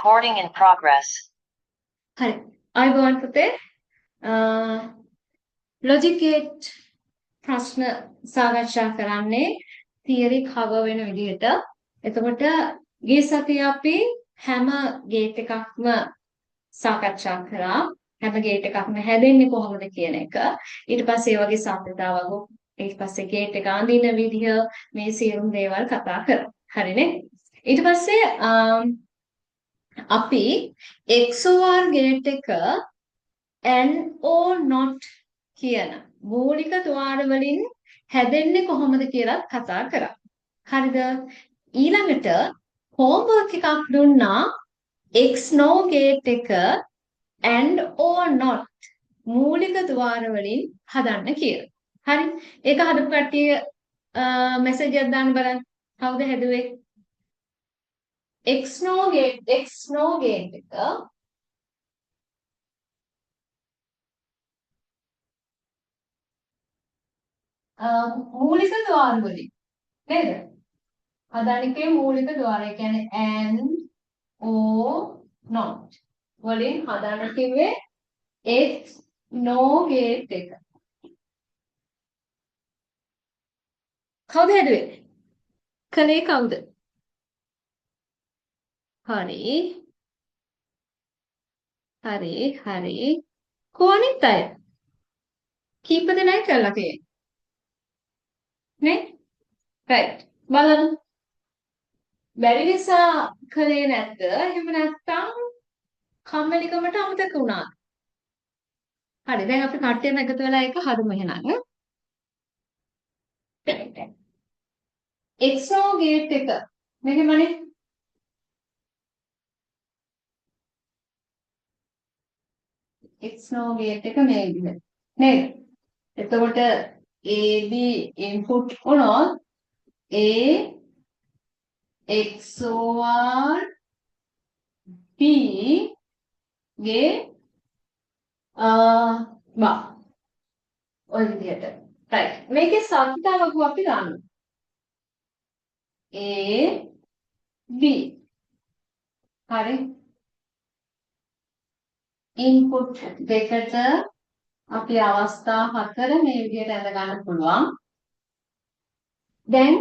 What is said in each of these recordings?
Recording in progress. හරි. අයබෝවන් පුතේ. logic gate ප්‍රශ්න සාකච්ඡා කරන්නේ theory cover වෙන විදිහට. එතකොට ගිය සතියේ අපි හැම gate එකක්ම සාකච්ඡා කරා. හැම gate එකක්ම හැදෙන්නේ කොහොමද කියන එක. ඊට පස්සේ ඒ වගේ සාකච්ඡාවක් ඊට පස්සේ gate එක අඳින විදිහ මේ සියලුම දේවල් කතා කරා. හරිනේ. ඊට පස්සේ අපි XOR gate එක and or not කියන මූලික ద్వාර වලින් හැදෙන්නේ කොහොමද කියලා කතා කරා. හරිද? ඊළඟට homework එකක් දුන්නා XNOR gate එක and or not මූලික ద్వාර වලින් හදන්න කියලා. හරි? ඒක හදපු කට්ටිය මැසේජ් එකක් දාන්න බලන්න. කවුද හැදුවේ? XNOR gate එක මූලික ద్వාර වලින් නේද? හදානිකේ මූලික ద్వාර ඒ කියන්නේ and or not වලින් හදාන්න කිව්වේ XNOR gate එක. කවුද හැදුවේ? කලේ කවුද? හරි. කොහොනිත් අය? කීප දෙනෙක් කළා කියන්නේ. නේ? right. බලන්න. බැරි නිසා කලේ නැද්ද? එහෙම නැත්නම් කම්මැලිකමට අමතක වුණාද? හරි. දැන් අපි කට්ටියම එකතු වෙලා ඒක හදමු එහෙනම්. XOR gate එක මෙහෙමනේ. XNOR gate එක මේ විදිහට නේද? එතකොට AB input වුණොත් A XOR B ගේ බා ඔය විදිහට. right. මේකේ සංඛ්‍යාවක අපි ගන්නවා. A B. හරි. input දෙකට අපි අවස්ථා 4 මේ විදිහට ඇඳ ගන්න පුළුවන්. දැන්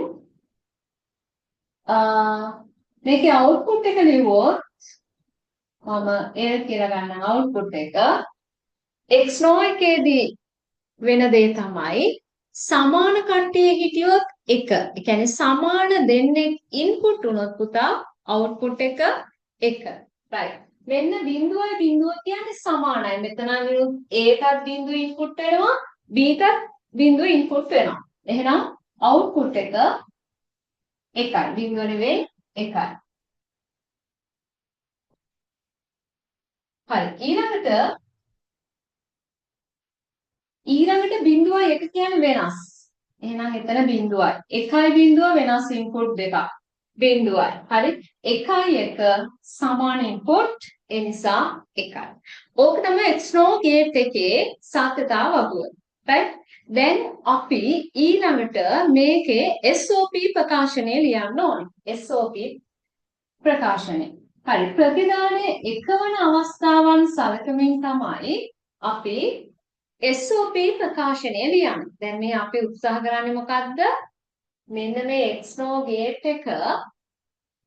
මේකේ output එක ලියුවොත් මම L කියලා ගන්න output එක XNOR එකේදී වෙන දේ තමයි සමාන කට්ටිය හිටියොත් 1. ඒ කියන්නේ සමාන දෙන්නේ input වුණොත් පුතා output එක 1. right. මෙන්න බිඳුවයි බිඳුව කියන්නේ සමානයි. මෙතන විරුත් A ටත් බිඳුව ඉන්පුට් වෙනවා B ටත් බිඳුව ඉන්පුට් වෙනවා. එහෙනම් අවුට්පුට් එක 1යි. බිඳුව නෙවෙයි 1යි. හරි. ඊළඟට බිඳුවයි 1 කියන්නේ වෙනස්. එහෙනම් එතන බිඳුවයි. 1යි බිඳුව වෙනස් ඉන්පුට් දෙකක්. බිඳුවයි. හරි. 1යි 1 සමාන ඉන්පුට් ඒ නිසා 1යි. ඕක තමයි XNOR gate එකේ සාකච්ඡා වගුව. right. දැන් අපි ඊළඟට මේකේ SOP ප්‍රකාශනය ලියන්න ඕනේ. SOP ප්‍රකාශනය. හරි. ප්‍රතිදානයේ එකවන අවස්ථාවන් සලකමින් තමයි අපි SOP ප්‍රකාශනය ලියන්නේ. දැන් මේ අපි උත්සාහ කරන්නේ මොකද්ද? මෙන්න මේ XNOR gate එක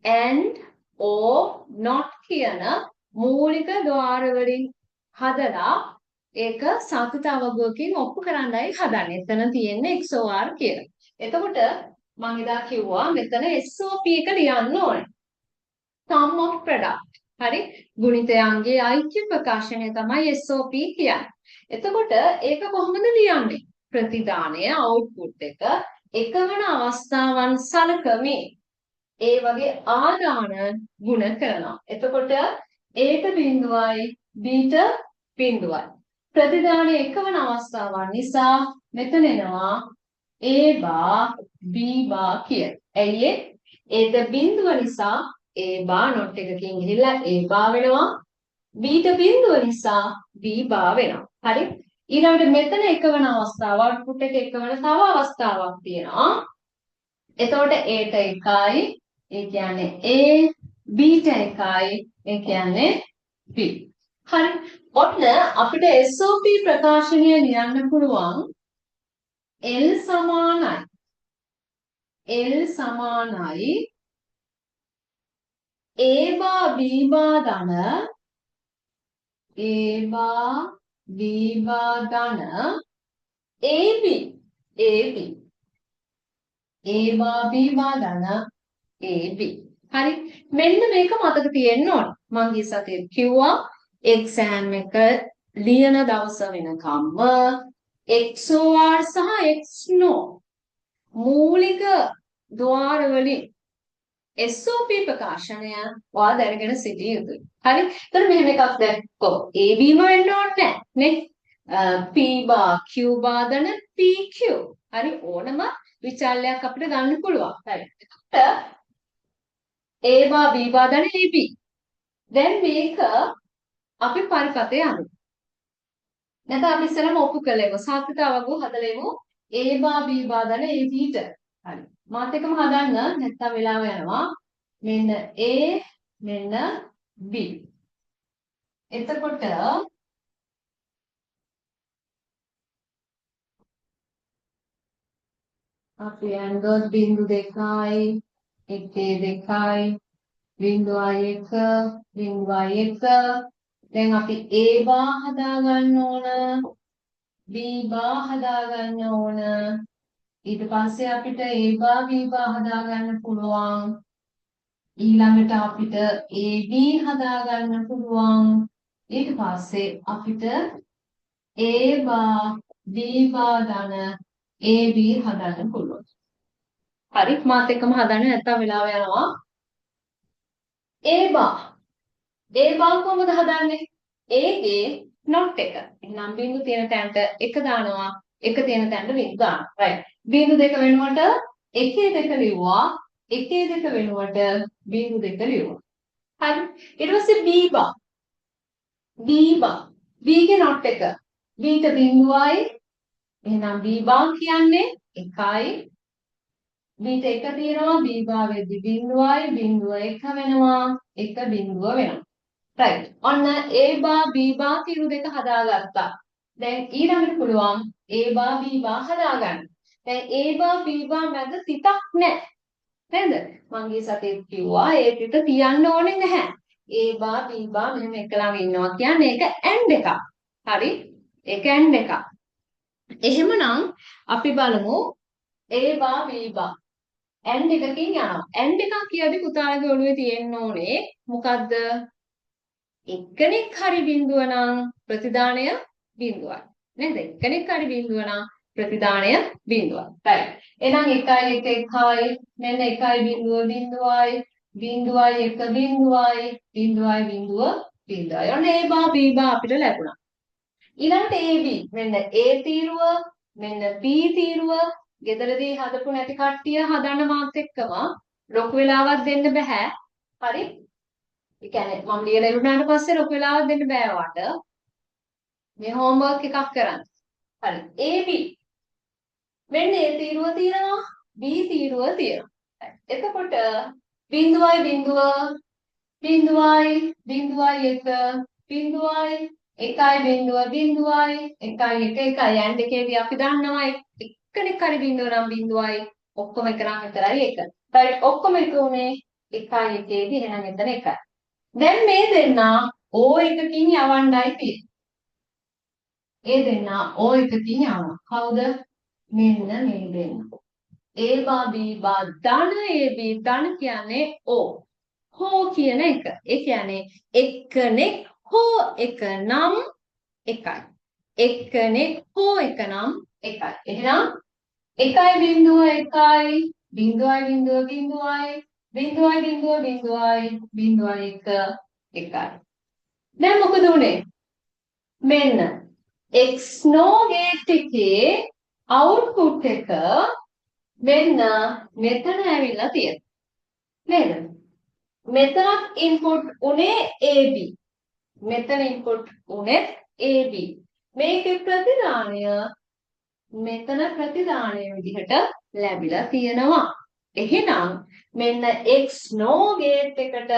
and or not කියන මූලික ద్వාර වලින් හදලා ඒක සාකච්ඡාවකකින් ඔප්පු කරන්නයි හදන්නේ. එතන තියෙන්නේ XOR කියලා. එතකොට මම එදා කිව්වා මෙතන SOP එක ලියන්න ඕනේ. sum of product. හරි. ගුණිතයන්ගේ ඓක්‍ය ප්‍රකාශනය තමයි SOP කියන්නේ. එතකොට ඒක කොහොමද ලියන්නේ? ප්‍රතිදානය output එක එකවන අවස්ථාවන් සලකමින් ඒ වගේ ආදාන ගුණ කරනවා. එතකොට Aට බිඳුවයි Bට බිඳුවයි. ප්‍රතිදානයේ එකවන අවස්ථාවන් නිසා මෙතන එනවා A බා B බා කිය. ඇයි Aට බිඳුව නිසා A බා not එකකින් ගිහිල්ලා A බා වෙනවා. Bට බිඳුව නිසා B බා වෙනවා. හරි. ඊළඟට මෙතන එකවන අවස්ථාව output එක එකවන තව අවස්ථාවක් තියෙනවා. එතකොට Aට 1යි. ඒ කියන්නේ A බීට එකයි ඒ කියන්නේ B. හරි. ඔන්න අපිට SOP ප්‍රකාශනය ලියන්න පුළුවන් L සමානයි. L සමානයි A බා B බා ධන A බා B බා ධන AB AB A බා B බා ධන AB. හරි. මෙන්න මේක මතක තියෙන්න ඕන. මම ගිය සතියේ කිව්වා එක්සෑම් එක ලියන දවස වෙනකම්ම XOR සහ XNO මූලික ద్వාර වලින් SOP ප්‍රකාශනය ඔයා දැනගෙන සිටිය යුතුයි. හරි. එතන මෙහෙම එකක් දැක්කෝ. AB ම වෙන්න ඕනේ නේ. P බා Q බාදන PQ. හරි. ඕනම විචල්‍යයක් අපිට ගන්න පුළුවන්. හරි. එතකොට A බා B බාදන AB. දැන් මේක අපි පරිපතේ යමු. නැත්නම් අපි ඉස්සෙල්ලාම ඔප්පු කළේමු. සාත්‍යතාවක හදලෙමු. A බා B බාදන AB ට. හරි. මාත් එකම හදන්න නැත්නම් වෙලාව යනවා. මෙන්න A මෙන්න B. එතකොට අපි යන්ගොත් බිංදු 2යි 1 බිංදුවයි 1 බිංදුවයි 1 දැන් අපි A බා හදා ගන්න ඕන B බා හදා ගන්න ඕන ඊට පස්සේ අපිට A බා B බා හදා ගන්න පුළුවන් ඊළඟට අපිට AB හදා ගන්න පුළුවන් ඊට පස්සේ අපිට A බා B බා ධන AB හදන්න පුළුවන්. හරි මාත් එක්කම හදන්න නැත්තම් වෙලාව යනවා. A බා කොහොමද හදන්නේ? A ගේ not එක. එහෙනම් බිංදු තියෙන තැනට 1 දානවා. 1 තියෙන තැනට බිංදු දානවා. right. බිංදු 2 වෙනුවට 1 2 ලිව්වා. 1 2 වෙනුවට බිංදු 2 ලිව්වා. හරි. ඊට පස්සේ B බා B ගේ not එක. B ට බිංදුවයි එහෙනම් B බා කියන්නේ 1යි B ට 1 තියෙනවා B බා වෙද්දි බිංදුවයි බිංදුව 1 වෙනවා 1 බිංදුව වෙනවා right ඔන්න A බා B බා කිරු දෙක හදාගත්තා දැන් ඊළඟට පුළුවන් A බා B බා හදාගන්න දැන් A බා B බා මැද තිතක් නැහැ නේද මං ගිය සතියේ කිව්වා ඒ තිත තියන්න ඕනේ නැහැ A බා B බා මෙහෙම එක ළඟ ඉන්නවා කියන්නේ ඒක AND එකක් හරි ඒක AND එකක් එහෙමනම් අපි බලමු A බා B බා AND එකකින් යනවා AND එකක් කියද්දි පුතාලගේ ඔළුවේ තියෙන්න ඕනේ මොකද්ද එක්කෙනෙක් හරි බිඳුව නම් ප්‍රතිදානය බිඳුවයි නේද එක්කෙනෙක් හරි බිඳුව නම් ප්‍රතිදානය බිඳුවයි right එහෙනම් 1යි 1 1යි මෙන්න 1යි බිඳුව බිඳුවයි බිඳුවයි 1 බිඳුවයි බිඳුවයි බිඳුව බිඳුවයි ඔන්න A බා B බා අපිට ලැබුණා ඊළඟට AB මෙන්න A තීරුව මෙන්න B තීරුව ගෙදරදී හදපු නැති කට්ටිය හදන්න මාත් එක්කම ලොකු වෙලාවක් දෙන්න බෑ හරි ඒ කියන්නේ මම ලියලා ඉවරනාට පස්සේ ලොකු වෙලාවක් දෙන්න බෑ වට මේ හෝම්වර්ක් එකක් කරන්න හරි AB මෙන්න A තීරුව තියෙනවා B තීරුව තියෙනවා එතකොට බිඳුවයි බිඳුව බිඳුවයි බිඳුවයි 1 බිඳුවයි 1යි බිඳුව බිඳුවයි 1යි 1 1යි AND එකේදී අපි දන්නවා එක්කෙනෙක් හරි බිඳුව නම් බිඳුවයි ඔක්කොම එක නම් විතරයි 1. right ඔක්කොම එක උනේ 1යි 1ේදී එහෙනම් එතන 1යි. දැන් මේ දෙන්නා O එකකින් යවන්නයි තියෙන්නේ. ඒ දෙන්නා O එකකින් යවනවා. කවුද? මෙන්න මේ දෙන්නා. A බා B බා ධන AB ධන කියන්නේ O. හෝ කියන එක. ඒ කියන්නේ එක්කෙනෙක් හෝ එක නම් එකයි. එක්කෙනෙක් හෝ එක නම් එකයි. එහෙනම් 1යි බිඳුව 1යි බිඳුවයි බිඳුව බිඳුවයි බිඳුවයි බිඳුව බිඳුවයි බිඳුවයි 1 1යි. දැන් මොකද උනේ? මෙන්න XNO ගේට් එකේ අවුට්පුට් එක මෙන්න මෙතන ඇවිල්ලා තියෙනවා. නේද? මෙතනත් ඉන්පුට් උනේ AB. මෙතන ඉන්පුට් උනේ AB. මේකේ ප්‍රතිදානය මෙතන ප්‍රතිදානය විදිහට ලැබිලා තියෙනවා. එහෙනම් මෙන්න x no gate එකට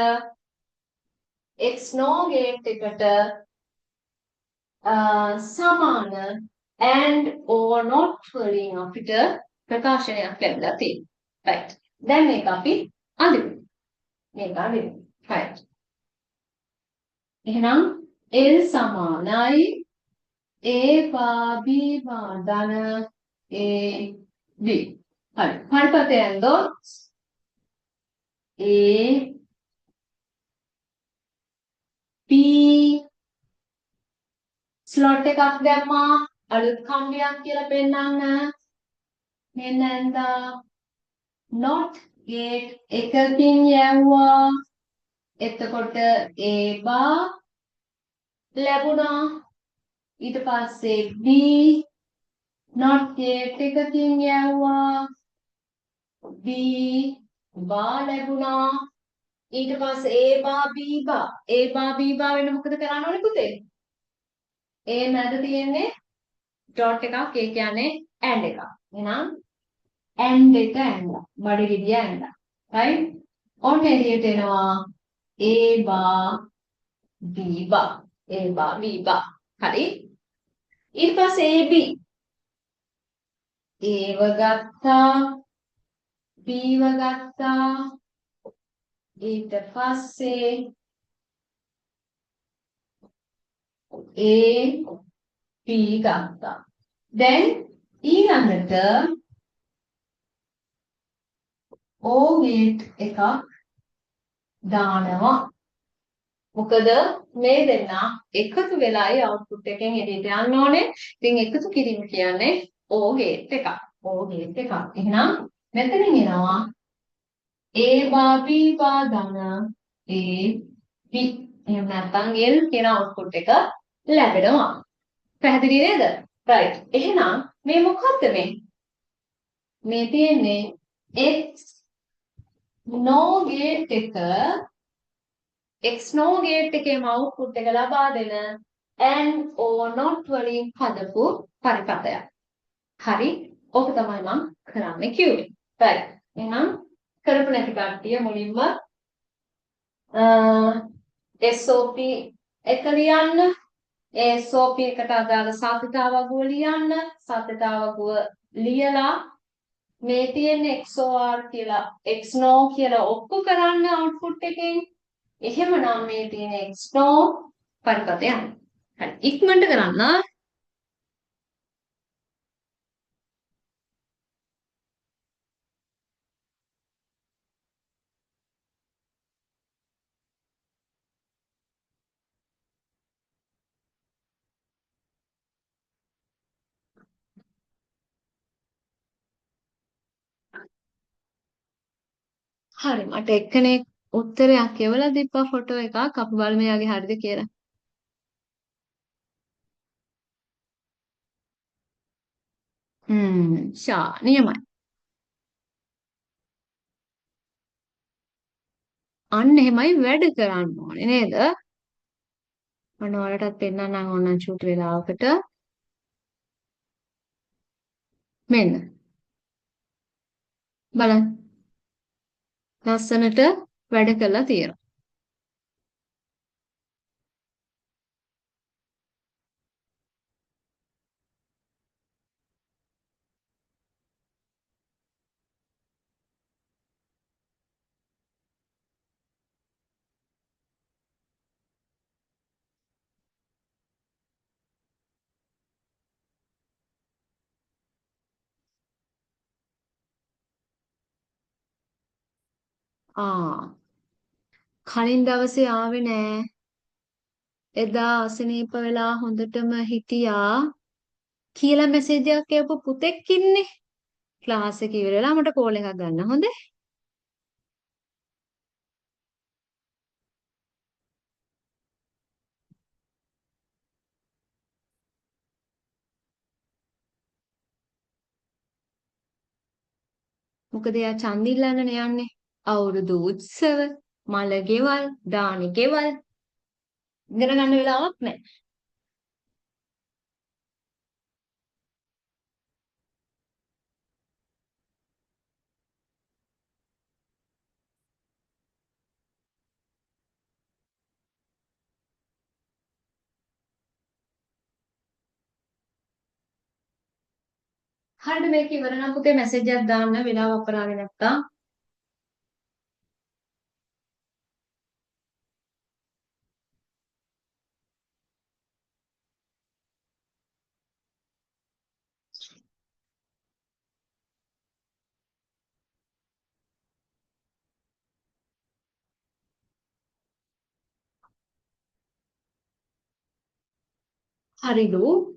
සමාන and or not වලින් අපිට ප්‍රකාශනයක් ලැබිලා තියෙනවා. right. දැන් මේක අපි අඳිමු. මේක අඳිමු. right. එහෙනම් L සමානයි A බා B බා ධන A B. හරි. පරිපතයෙන් දොත් A B ස්ලොට් එකක් දැම්මා අලුත් කම්බියක් කියලා පෙන්නන්න. මෙන්න ඇඳා not gate එකකින් යවුවා. එතකොට A බා ලැබුණා. ඊට පස්සේ B not gate එකකින් යවුවා. B බා ලැබුණා. ඊට පස්සේ A බා B බා වෙන මොකද කරන්න ඕනේ පුතේ? A මැද තියෙන්නේ ඩොට් එකක්. ඒ කියන්නේ and එකක්. එහෙනම් and එක ඇඳලා බඩගිඩිය ඇඳලා. right? ඔන්න එළියට එනවා A බා B බා. A බා B බා. හරි? ඊට පස්සේ AB ඒව ගත්තා බීව ගත්තා ඊට පස්සේ AB ගත්තා. දැන් ඊළඟට O gate එකක් දානවා. මොකද මේ දෙන්නා එකතු වෙලායි output එකෙන් එළියට යන්න ඕනේ. ඉතින් එකතු කිරීම කියන්නේ O gate එකක්. O gate එකක්. එහෙනම් මෙතනින් එනවා A බා B බා ධන A B. එහෙම නැත්නම් L කියන output එක ලැබෙනවා. පැහැදිලි නේද? right. එහෙනම් මේ මොකක්ද මේ? මේ තියෙන්නේ X no gate එකේම output එක ලබා දෙන and or not වලින් හදපු පරිපතයක්. හරි. ඕක තමයි මම කරන්න කිව්වේ. right. එහෙනම් කරපු නැති කට්ටිය මුලින්ම SOP එක ලියන්න. SOP එකට අදාළ සාධිතාවගුව ලියන්න. සාධිතාවගුව ලියලා මේ තියෙන XOR කියලා XNO කියලා ඔප්පු කරන්න output එකෙන්. එහෙමනම් මේ තියෙන XNO පරිපතය යන්න. හරි. ඉක්මනට කරන්න. හරි. මට එක්කෙනෙක් උත්තරයක් එවලා දීපා ෆොටෝ එකක්. අපි බලමු එයාගේ හරිද කියලා. ෂා නියමයි. අන්න එහෙමයි වැඩ කරන්න ඕනේ නේද? මම ඔයාලටත් පෙන්නන්නම් ඕනනම් චූටි වෙලාවකට. මෙන්න. බලන්න. ලස්සනට වැඩ කළා තියෙනවා. කලින් දවසේ ආවේ නෑ. එදා අසනීප වෙලා හොඳටම හිටියා කියලා මෙසේජ් එකක් එවපු පුතෙක් ඉන්නේ. ක්ලාස් එක ඉවර වෙලා මට කෝල් එකක් ගන්න හොඳේ. මොකද එයා ඡන්ද ඉල්ලන්නනේ යන්නේ. අවුරුදු උත්සව, මල ගෙවල්, දානි ගෙවල් ඉගෙන ගන්න වෙලාවක් නැහැ. හරිද මේක ඉවර නම් පුතේ මැසේජ් එකක් දාන්න වෙලාව අපරාවේ නැත්තම්. හරිලු.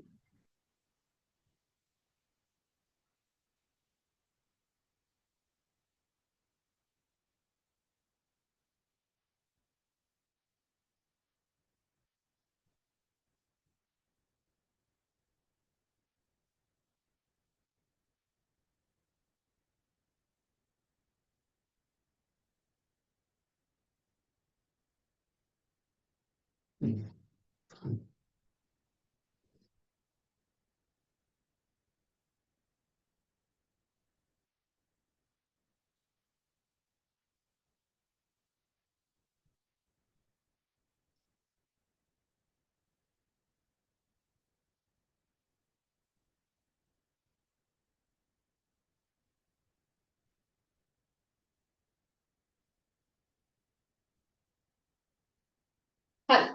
හරි.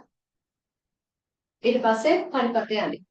ඊට පස්සේ පරිපතේ යන්නේ.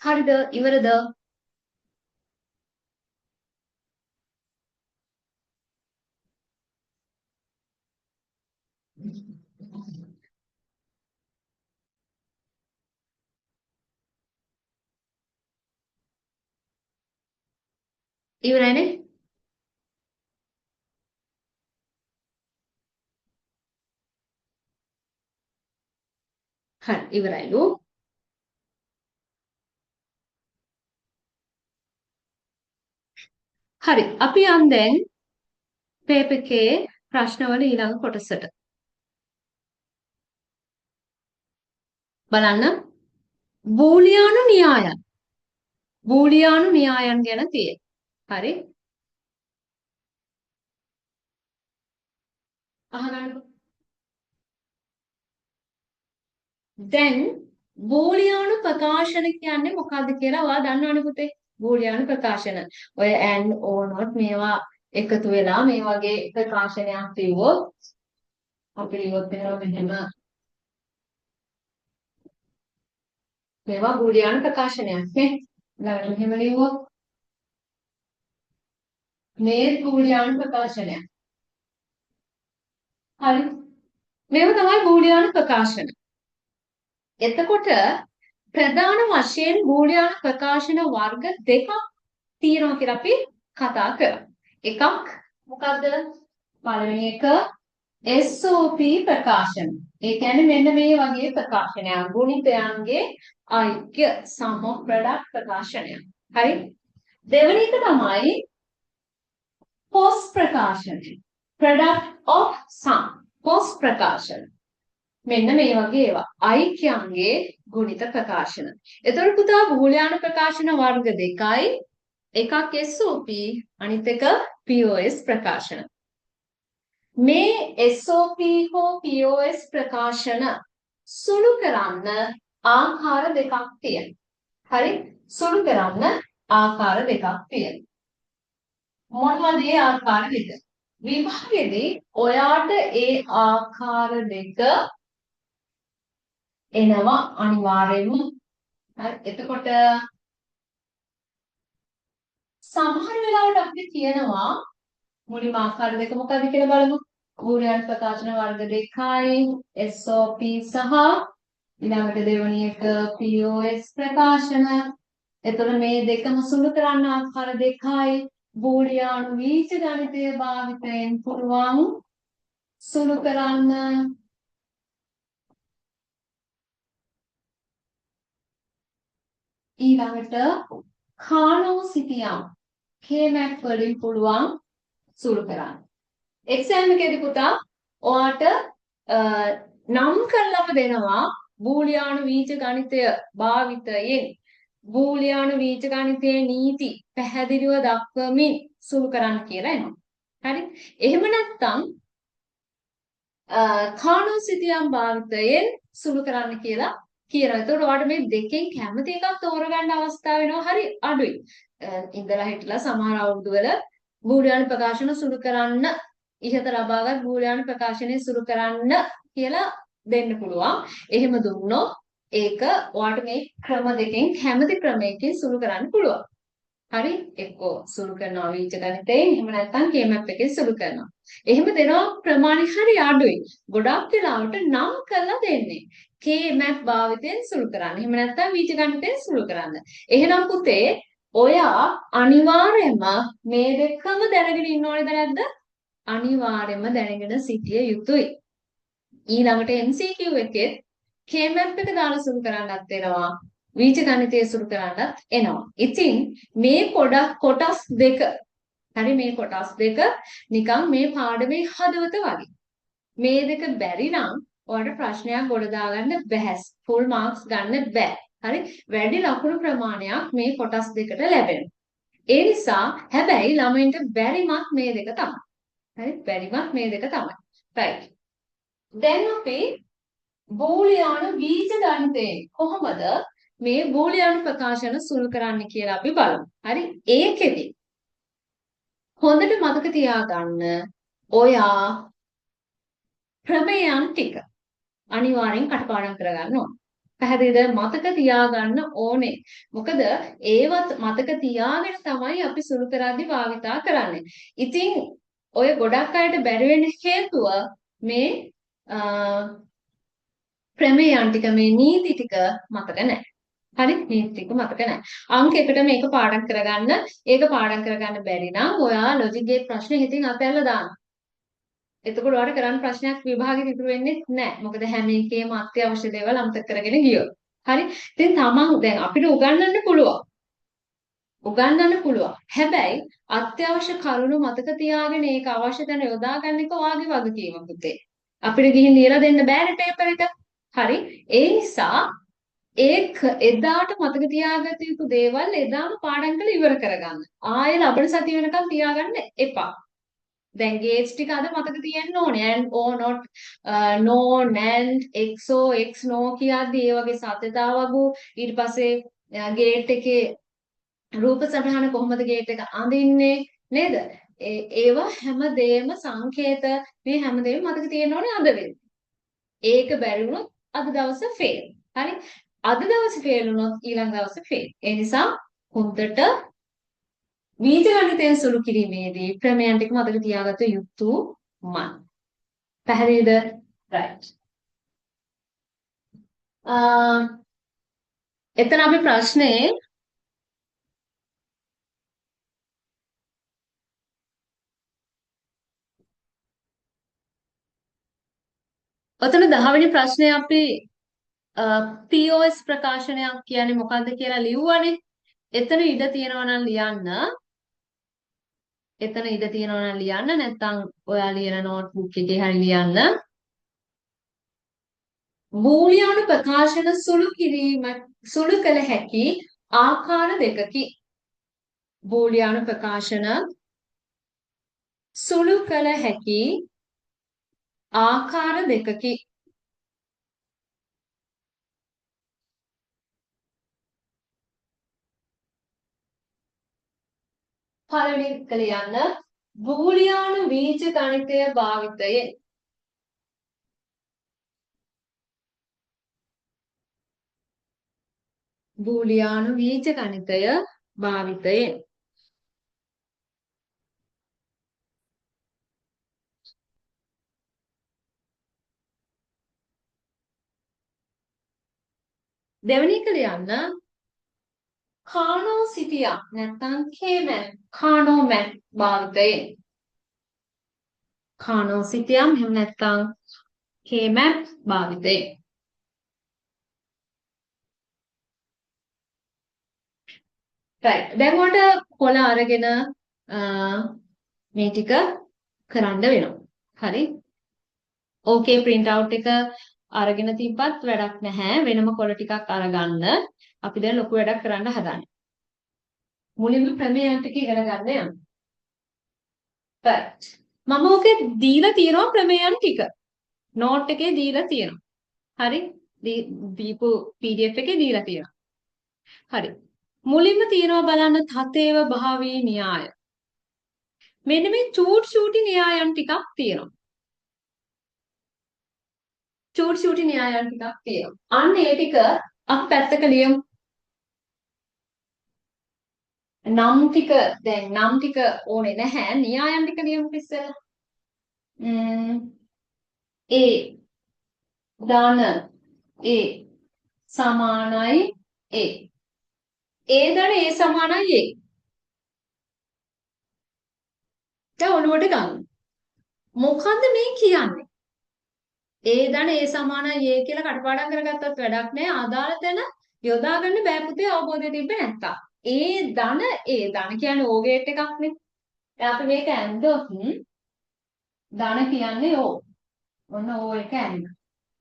හරිද ඉවරද? ඉවරයිනේ. හරි ඉවරයිලු. හරි අපි යන් දැන් පේපර් එකේ ප්‍රශ්නවල ඊළඟ කොටසට. බලන්න බූලියානු න්‍යායන්. බූලියානු න්‍යායන් ගැන තියෙනවා. හරි. අහගන්න. දැන් බූලියානු ප්‍රකාශන කියන්නේ මොකක්ද කියලා ඔයා දන්නවනේ පුතේ. බූලියානු ප්‍රකාශන. ඔය and or not මේවා එකතු වෙලා මේ වගේ ප්‍රකාශනයක් තියුවොත් අපි ලියුවොත් වෙනවා මෙහෙම. මේවා බූලියානු ප්‍රකාශනයක් නේ. ඊළඟට මෙහෙම ලියුවොත් මේ බූලියානු ප්‍රකාශනයක්. හරි. මේව තමයි බූලියානු ප්‍රකාශන. එතකොට ප්‍රධාන වශයෙන් බූලියානු ප්‍රකාශන වර්ග දෙකක් තියෙනවා කියලා අපි කතා කරා. එකක් මොකද්ද? පළවෙනි එක SOP ප්‍රකාශන. ඒ කියන්නේ මෙන්න මේ වගේ ප්‍රකාශනයක්. ගුණිතයන්ගේ ඓක්‍ය sum of product ප්‍රකාශනයක්. හරි? දෙවෙනි එක තමයි POS ප්‍රකාශනය. product of sum. POS ප්‍රකාශන. මෙන්න මේ වගේ ඒවා ඓක්‍යයන්ගේ ගුණිත ප්‍රකාශන. එතකොට පුතා බූලියානු ප්‍රකාශන වර්ග දෙකයි. එකක් SOP අනිත් එක POS ප්‍රකාශන. මේ SOP හෝ POS ප්‍රකාශන සුළු කරන්න ආකාර දෙකක් තියෙනවා. හරි? සුළු කරන්න ආකාර දෙකක් තියෙනවා. මොනවද ඒ ආකාර දෙක? විභාගෙදී ඔයාට ඒ ආකාර දෙක එනවා අනිවාර්යයෙන්ම. හරි? එතකොට සමහර වෙලාවට අපිට කියනවා මුලින්ම ආකාර දෙක මොකක්ද කියලා බලමු. බූලියන් ප්‍රකාශන වර්ග දෙකයි SOP සහ ඊළඟට දෙවෙනි එක POS ප්‍රකාශන. එතකොට මේ දෙකම සුළු කරන්න ආකාර දෙකයි. බූලියානු බීජ ගණිතය භාවිතයෙන් පුළුවන් සුළු කරන්න. ඊළඟට කානෝ සිටියම් K-මැක් වලින් පුළුවන් සුළු කරන්න. එක්සෑම් එකේදී පුතා ඔයාට නම් කරලම දෙනවා බූලියානු බීජ ගණිතය භාවිතයෙන් බූලියානු බීජ ගණිතයේ නීති පැහැදිලිව දක්වමින් සුළු කරන්න කියලා එනවා. හරි? එහෙම නැත්නම් කානෝ සිටියම් භාවිතයෙන් සුළු කරන්න කියලා කියනවා. ඒතකොට ඔයාලට මේ දෙකෙන් කැමති එකක් තෝරගන්න අවස්ථාව වෙනවා. හරි අඩුයි. ඉඳලා හිටලා සමහර අවුරුදු වල බූලියානු ප්‍රකාශන සුළු කරන්න ඉහත ලබාගත් බූලියානු ප්‍රකාශනය සුළු කරන්න කියලා දෙන්න පුළුවන්. එහෙම දුන්නොත් ඒක ඔයාලට මේ ක්‍රම දෙකෙන් කැමති ක්‍රමයකින් සුළු කරන්න පුළුවන්. හරි? එක්කෝ සුළු කරනවා බීජ ගණිතයෙන් එහෙම නැත්නම් K-මැප් එකෙන් සුළු කරනවා. එහෙම දෙනවා ප්‍රමාණය හරි අඩුයි. ගොඩක් වෙලාවට නම් කරලා දෙන්නේ. K-මැප් භාවිතයෙන් සුළු කරන්න. එහෙම නැත්නම් බීජ ගණිතයෙන් සුළු කරන්න. එහෙනම් පුතේ ඔයා අනිවාර්යයෙන්ම මේ දෙකම දැනගෙන ඉන්න ඕනේද නැද්ද? අනිවාර්යයෙන්ම දැනගෙන සිටිය යුතුයි. ඊළඟට MCQ එකේ K-map එක දාලා සුළු කරන්නත් වෙනවා. බීජ ගණිතය සුළු කරන්නත් එනවා. ඉතින් මේ කොටස් දෙක හරි මේ කොටස් දෙක නිකන් මේ පාඩමේ හදවත වගේ. මේ දෙක බැරි නම් ඔයාලට ප්‍රශ්නයක් ගොඩ දාගන්න බැහැ. ෆුල් මාක්ස් ගන්න බෑ. හරි? වැඩි ලකුණු ප්‍රමාණයක් මේ කොටස් දෙකට ලැබෙනවා. ඒ නිසා හැබැයි ළමයින්ට බැරිමත් මේ දෙක තමයි. හරි? බැරිමත් මේ දෙක තමයි. right. දැන් අපි බූලියානු බීජ ගණිතයෙන් කොහොමද මේ බූලියානු ප්‍රකාශන සුළු කරන්න කියලා අපි බලමු. හරි? ඒකෙදි හොඳට මතක තියාගන්න ඔයා ප්‍රමේයන් ටික අනිවාර්යෙන් කටපාඩම් කරගන්න ඕන. පැහැදිලිද? මතක තියාගන්න ඕනේ. මොකද ඒවත් මතක තියාගෙන තමයි අපි සුළු කරද්දී භාවිතා කරන්නේ. ඉතින් ඔය ගොඩක් අයට බැරි වෙන හේතුව මේ ප්‍රමේයන් ටික මේ නීති ටික මතක නැහැ. හරි? නීති ටික මතක නැහැ. අංක එකට මේක පාඩම් කරගන්න. ඒක පාඩම් කරගන්න බැරි නම් ඔයා ලොජික් ගේට් ප්‍රශ්න හිතින් අතහැරලා දාන්න. එතකොට ඔයාලට කරන්න ප්‍රශ්නයක් විභාගෙට ඉතුරු වෙන්නේ නැහැ. මොකද හැම එකේම අත්‍යවශ්‍ය දේවල් අමතක කරගෙන ගියොත්. හරි? ඉතින් තමන් දැන් අපිට උගන්වන්න පුළුවන්. උගන්වන්න පුළුවන්. හැබැයි අත්‍යවශ්‍ය කරුණු මතක තියාගෙන ඒක අවශ්‍ය තැන යොදා ගන්න එක ඔයාගේ වගකීම පුතේ. අපිට ගිහින් ලියලා දෙන්න බෑනේ පේපර් එක. හරි? ඒ නිසා ඒක එදාට මතක තියාගත යුතු දේවල් එදාම පාඩම් කරලා ඉවර කරගන්න. ආයෙ ලබන සතිය වෙනකම් තියාගන්න එපා. දැන් ගේට්ස් ටික අද මතක තියෙන්න ඕනේ. and o not no and xo x no කියද්දි ඒ වගේ සත්‍යතාවගු ඊට පස්සේ ගේට් එකේ රූප සටහන කොහොමද ගේට් එක අඳින්නේ නේද? ඒවා හැමදේම සංකේත මේ හැමදේම මතක තියෙන්න ඕනේ අද වෙන්නේ. ඒක බැරි වුණොත් අද දවසේ ෆේල්. හරි? අද දවසේ ෆේල් වුණොත් ඊළඟ දවසේ ෆේල්. ඒ නිසා හොඳට බීජ ගණිතයෙන් සුළු කිරීමේදී ප්‍රමේයන් ටික මතක තියාගත යුතුමයි. පැහැදිලිද? right. එතන අපි ප්‍රශ්නේ ඔතන 10 වෙනි ප්‍රශ්නේ අපි POS ප්‍රකාශනයක් කියන්නේ මොකක්ද කියලා ලියුවානේ. එතන ඉඩ තියෙනවා නම් ලියන්න. එතන ඉඩ තියෙනවා නම් ලියන්න. නැත්නම් ඔයා ලියන නෝට්බුක් එකේ හරි ලියන්න. බූලියානු ප්‍රකාශන සුළු කළ හැකි ආකාර දෙකකි. බූලියානු ප්‍රකාශන සුළු කළ හැකි ආකාර දෙකකි. පළවෙනි එක ලියන්න බූලියානු බීජ ගණිතය භාවිතයෙන්. බූලියානු බීජ ගණිතය භාවිතයෙන්. දෙවෙනි එක ලියන්න කානෝ සිටියා නැත්නම් කේමැන් කානෝමැන් භාවිතයෙන්. කානෝ සිටියම් එහෙම නැත්නම් කේමැන් භාවිතයෙන්. right දැන් උඩට කොළ අරගෙන මේ ටික කරන්න වෙනවා. හරි. ඕකේ print out එක අරගෙන තිබ්බත් වැඩක් නැහැ. වෙනම කොළ ටිකක් අරගන්න. අපි දැන් ලොකු වැඩක් කරන්න හදන්නේ. මුලින්ම ප්‍රමේයයන් ටික ඉගෙන ගන්න යන්න. right. මම ඕකේ දීලා තියෙනවා ප්‍රමේයයන් ටික. නෝට් එකේ දීලා තියෙනවා. හරි. දීපු PDF එකේ දීලා තියෙනවා. හරි. මුලින්ම තියෙනවා බලන්න තතේව භාවී න්‍යාය. මෙන්න මේ චූටි න්‍යායන් ටිකක් තියෙනවා. චූටි න්‍යායන් ටිකක් තියෙනවා. අන්න ඒ ටික අපි පැත්තක ලියමු. නම් ටික දැන් නම් ටික ඕනේ නැහැ. න්‍යායන් ටික ලියමු ඉස්සෙල්ලා. ඒ දාන ඒ සමානයි ඒ. ඒ දාන ඒ සමානයි ඒ. දැන් ඔළුවට ගන්න. මොකද්ද මේ කියන්නේ? ඒ දාන ඒ සමානයි ඒ කියලා කටපාඩම් කරගත්තත් වැඩක් නැහැ. අදාළ තැන යොදා ගන්න බෑ පුතේ අවබෝධය තිබ්බේ නැත්තම්. ඒ ධන කියන්නේ ඕගේට් එකක්නේ. දැන් අපි මේක ඇන්දොත් ධන කියන්නේ ඕ. ඔන්න ඕ එක ඇන්න.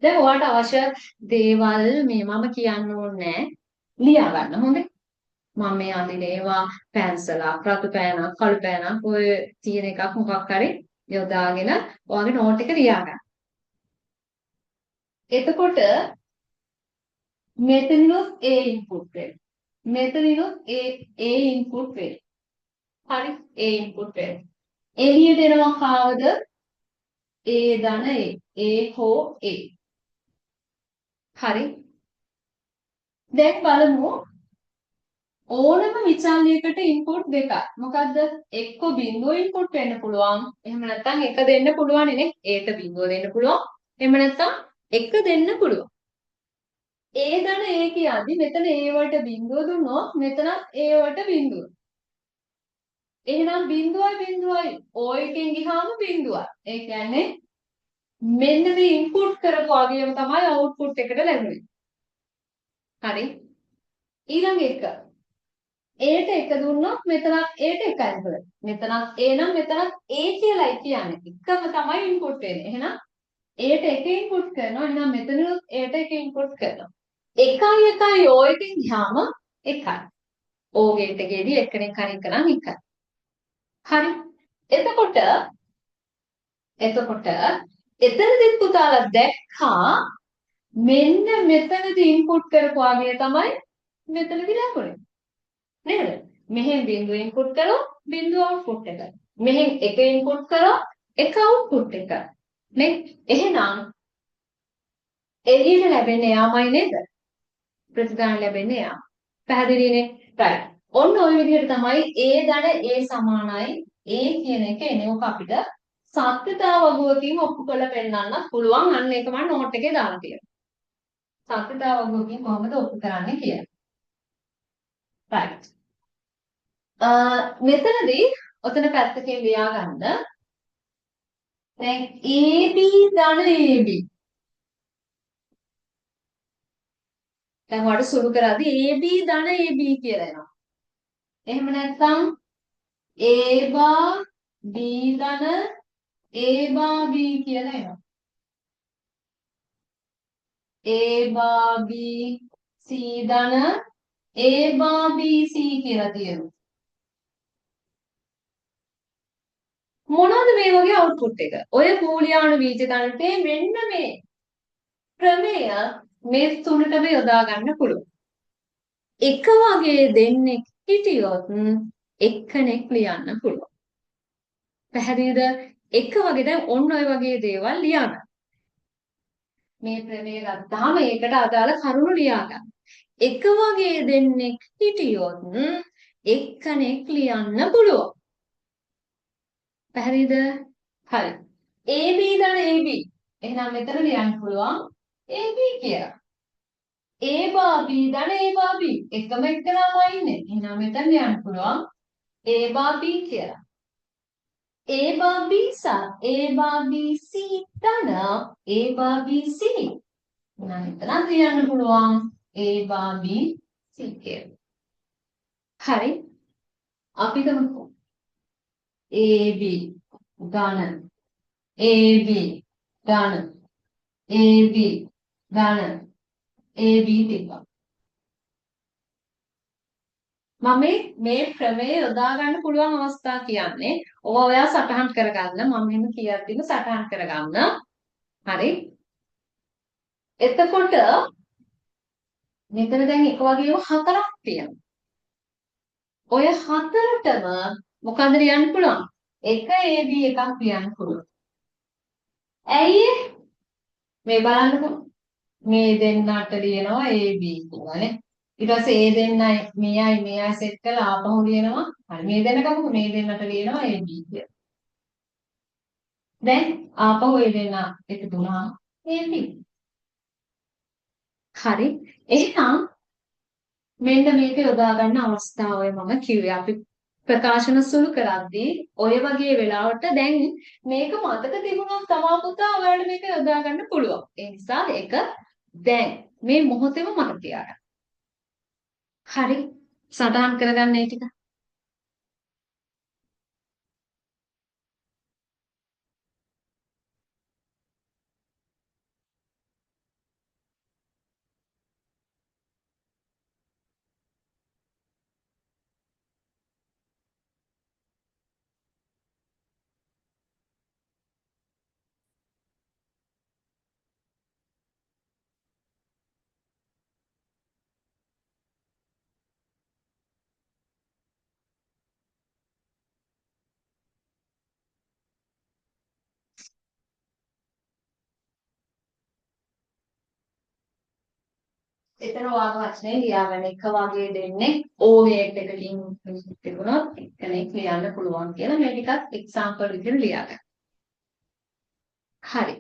දැන් ඔයාලට අවශ්‍ය දේවල් මේ මම කියන්න ඕනේ ලියා ගන්න හොඳේ. මම මේ අඳින ඒවා පැන්සලක්, රතු පෑනක්, කළු පෑනක් ඔය තියෙන එකක් මොකක් හරි යොදාගෙන ඔයාගේ නෝට් එක ලියා ගන්න. එතකොට මෙතනිනුත් A ඉන්පුට් වෙනවා. මෙතනිනුත් A ඉන්පුට් වෙනවා. හරි A ඉන්පුට් වෙනවා. එළියට එනවා කාවද? A ධන A හෝ A. හරි. දැන් බලමු ඕනම විචල්යකට ඉන්පුට් දෙකක්. මොකද්ද? එක්ක බිඳුව ඉන්පුට් වෙන්න පුළුවන්. එහෙම නැත්නම් එක දෙන්න පුළුවන් නේ. Aට බිඳුව දෙන්න පුළුවන්. එහෙම නැත්නම් එක දෙන්න පුළුවන්. A ධන A කියද්දි මෙතන A වලට බිඳුව දුන්නොත් මෙතනත් A වලට බිඳුව. එහෙනම් බිඳුවයි O එකෙන් ගියාම බිඳුවයි. ඒ කියන්නේ මෙන්න මේ ඉන්පුට් කරපු වගේම තමයි අවුට්පුට් එකට ලැබෙන්නේ. හරි. ඊළඟ එක. Aට එක දුන්නොත් මෙතනත් Aට එකයි කරන්නේ. මෙතනත් A නම් මෙතනත් A කියලායි කියන්නේ. එකම තමයි ඉන්පුට් වෙන්නේ. එහෙනම් Aට එක ඉන්පුට් කරනවා. එහෙනම් මෙතනත් Aට එක ඉන්පුට් කරනවා. 1 O එකෙන් ගියාම 1යි. O ගේට් එකේදී එක්කෙනෙක් අනික නම් 1යි. හරි. එතකොට එතනදිත් පුතාලා දැක්කා මෙන්න මෙතනදී ඉන්පුට් කරපු ආගේ තමයි මෙතනදී ලැබුණේ. නේද? මෙහෙන් බිඳුව ඉන්පුට් කරොත් බිඳුව අවුට්පුට් එක. මෙහෙන් එක ඉන්පුට් කරොත් එක අවුට්පුට් එක. නේ? එහෙනම් එළියට ලැබෙන්නේ යාමයි නේද? ප්‍රතිදාන ලැබෙන්නේ යා. පැහැදිලිනේ? right. ඔන්න ওই විදිහට තමයි A ධන A සමානයි A කියන එක එනේ. ඔක අපිට සත්‍යතාව වගුවකින් ඔප්පු කරලා පෙන්නන්න පුළුවන්. අන්න ඒක මම නෝට් එකේ දාලා තියෙනවා. සත්‍යතාව වගුවකින් කොහොමද ඔප්පු කරන්නේ කියලා. right. මෙතනදී ඔතන පැත්තකින් ලියා ගන්න. දැන් AB ධන AB. දැන් ඔයාලට සුළු කරද්දී AB ධන AB කියලා එනවා. එහෙම නැත්නම් A බා B ධන A බා B කියලා එනවා. A බා B C ධන A බා B C කියලා තියෙනවා. මොනවද මේ වගේ අවුට්පුට් එක? ඔය බූලියානු බීජ ගණිතේ මෙන්න මේ ක්‍රමය මේ තුනටම යොදා ගන්න පුළුවන්. එක වගේ දෙන්නේ හිටියොත් එක්කෙනෙක් ලියන්න පුළුවන්. පැහැදිලිද? එක වගේ දැන් ඔන්න ඔය වගේ දේවල් ලියන්න. මේ ප්‍රමේය ගත්තාම ඒකට අදාළ කරුණු ලියා ගන්න. එක වගේ දෙන්නෙක් හිටියොත් එක්කෙනෙක් ලියන්න පුළුවන්. පැහැදිලිද? හරි. AB දන AB. එහෙනම් මෙතන ලියන්න පුළුවන් AB කියලා. A බා B දන A බා B. එකම එක්කනමයි ඉන්නේ. එහෙනම් මෙතන ලියන්න පුළුවන් A බා B කියලා. A බා B සහ A බා B C දන A බා B C. එහෙනම් මෙතන ලියන්න පුළුවන් A බා B C කියලා. හරි. අපි ගමුකෝ. AB ගාන AB ගාන AB ගාන AB තිබ්බා. මම මේ ප්‍රමේය යොදා ගන්න පුළුවන් අවස්ථා කියන්නේ ඔයා සටහන් කරගන්න. මම මෙහෙම කියද්දිම සටහන් කරගන්න. හරි. එතකොට මෙතන දැන් එක වගේම හතරක් තියෙනවා. ඔය හතරටම මොකද ලියන්න පුළුවන්? එක AB එකක් ලියන්න පුළුවන්. ඇයි මේ බලන්නකෝ. මේ දෙන්නට ලියනවා AB කියලානේ. ඊට පස්සේ ඒ දෙන්නයි මෙයයි සෙට් කරලා ආපහු ලියනවා. හරි මේ දෙන්න කමු මේ දෙන්නට ලියනවා AB කියලා. දැන් ආපහු ඒ දෙන්න එකතු වුණා AB. හරි. එහෙනම් මෙන්න මේක යොදා ගන්න අවස්ථාවයි මම කිව්වේ. අපි ප්‍රකාශන සුළු කරද්දී ඔය වගේ වෙලාවට දැන් මේක මතක තිබුණොත් තමා පුතා ඔයාලට මේක යොදා ගන්න පුළුවන්. ඒ නිසා ඒක දැන් මේ මොහොතේම මතක තියාගන්න. හරි. සටහන් කරගන්න ඒ ටික. එතන ඔයාගේ වචනේ ලියාගන්න එක වගේ දෙන්නේ ඕවේට් එකකින් තිබුණොත් එක්කෙනෙක් ලියන්න පුළුවන් කියලා මේ ටිකත් එක්සැම්පල් විදිහට ලියාගන්න. හරි.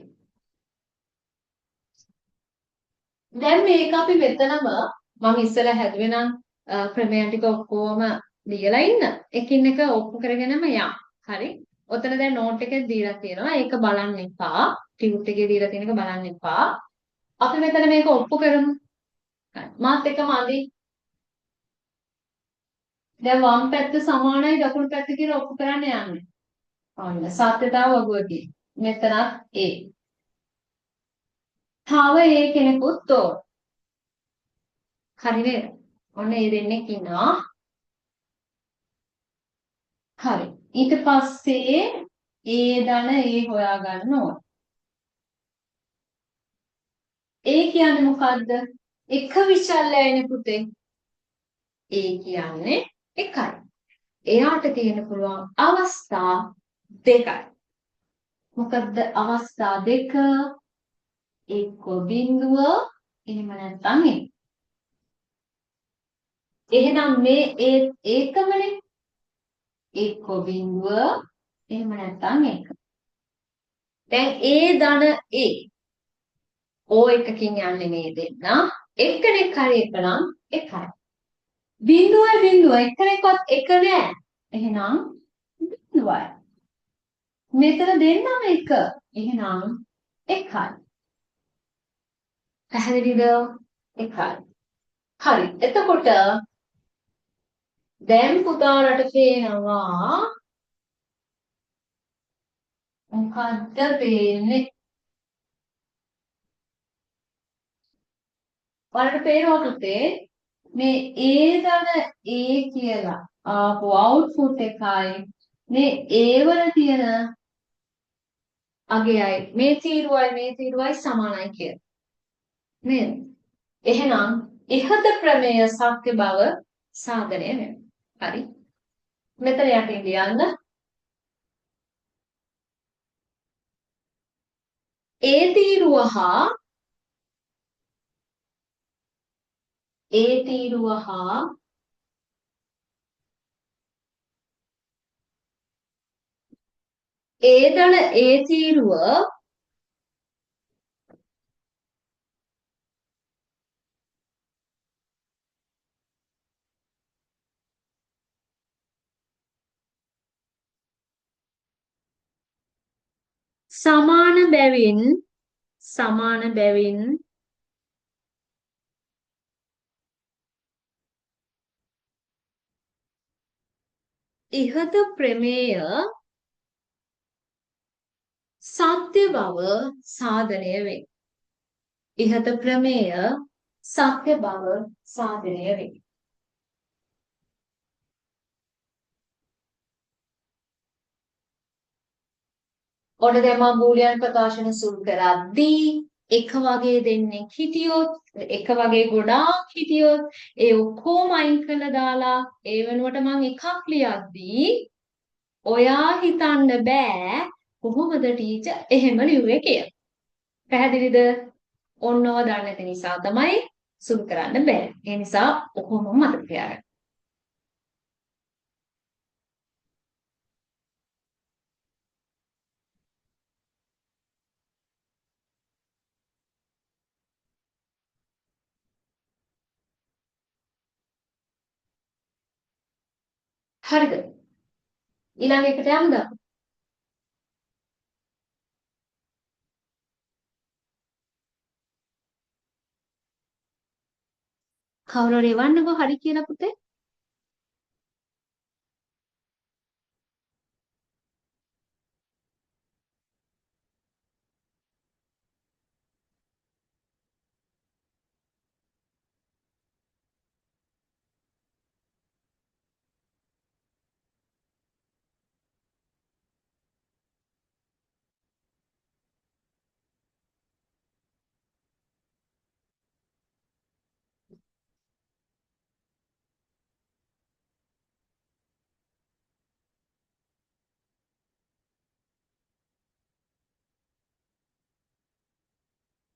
දැන් මේක අපි මෙතනම මම ඉස්සෙල්ලා හැදුවේ නම් ප්‍රමේයන් ටික ඔක්කොම ලියලා ඉන්න. එකින් එක ඔප්පු කරගෙනම යන්න. හරි. ඔතන දැන් නෝට් එකේ දීලා තියෙනවා. ඒක බලන්න එපා. ටියුට් එකේ දීලා තියෙන එක බලන්න එපා. අපි මෙතන මේක ඔප්පු කරමු. මාත් එකම අදී. දැන් වම් පැත්ත සමානයි දකුණු පැත්ත කියලා ඔප්පු කරන්න යන්නේ. ඔන්න සත්‍යතාව වගුවකින්. මෙතනත් A. තව A කෙනෙකුත් ඕන. හරි නේද? ඔන්න ඒ දෙන්නෙක් ඉන්නවා. හරි. ඊට පස්සේ A දන A හොයාගන්න ඕන. A කියන්නේ මොකද්ද? එක විශල්‍යයනේ පුතේ. A කියන්නේ එකයි. එයාට තියෙන පුළුවන් අවස්ථා දෙකයි. මොකද්ද අවස්ථා දෙක? එක්ක බිඳුව එහෙම නැත්නම් එක. එහෙනම් මේ ඒකමනේ එක්ක බිඳුව එහෙම නැත්නම් එක. දැන් A ධන A O එකකින් යන්නේ මේ දෙන්න. එක්කෙනෙක් හරි එක නම් එකයි. බිඳුව එක්කෙනෙක්වත් එක නෑ. එහෙනම් බිඳුවයි. මෙතන දෙන්නම එක. එහෙනම් එකයි. පැහැදිලිද? එකයි. හරි. එතකොට දැන් පුතාලට පේනවා මොකද්ද පේන්නේ? ඔයාලට පේනවා පුතේ මේ A ධන A කියලා ආපු අවුට්පුට් එකයි මේ A වල තියෙන අගයයි මේ තීරුවයි සමානයි කියලා. නේද? එහෙනම් ඉහත ප්‍රමේය සත්‍ය බව සාධනය වෙනවා. හරි. මෙතන යටින් ලියන්න. ඒ තීරුව හා ඒ තීරුව හා ඒදල ඒ තීරුව සමාන බැවින් ඉහත ප්‍රමේය සත්‍ය බව සාධනය වේ. ඉහත ප්‍රමේය සත්‍ය බව සාධනය වේ. ඔන්න දැන් මම බූලියන් ප්‍රකාශන සුළු කරද්දී එක වගේ දෙන්නෙක් හිටියොත් එක වගේ ගොඩාක් හිටියොත් ඒ ඔක්කොම අයින් කරලා දාලා ඒ වෙනුවට මම එකක් ලියද්දී ඔයා හිතන්න බෑ කොහොමද ටීචර් එහෙම ලිව්වේ කියලා. පැහැදිලිද? ඔන්නව දන්නේ නැති නිසා තමයි සුළු කරන්න බෑ. ඒ නිසා ඔහොම මතක තියාගන්න. හරිද? ඊළඟ එකට යමුද? කවුරු හරි එවන්නකෝ හරි කියලා පුතේ.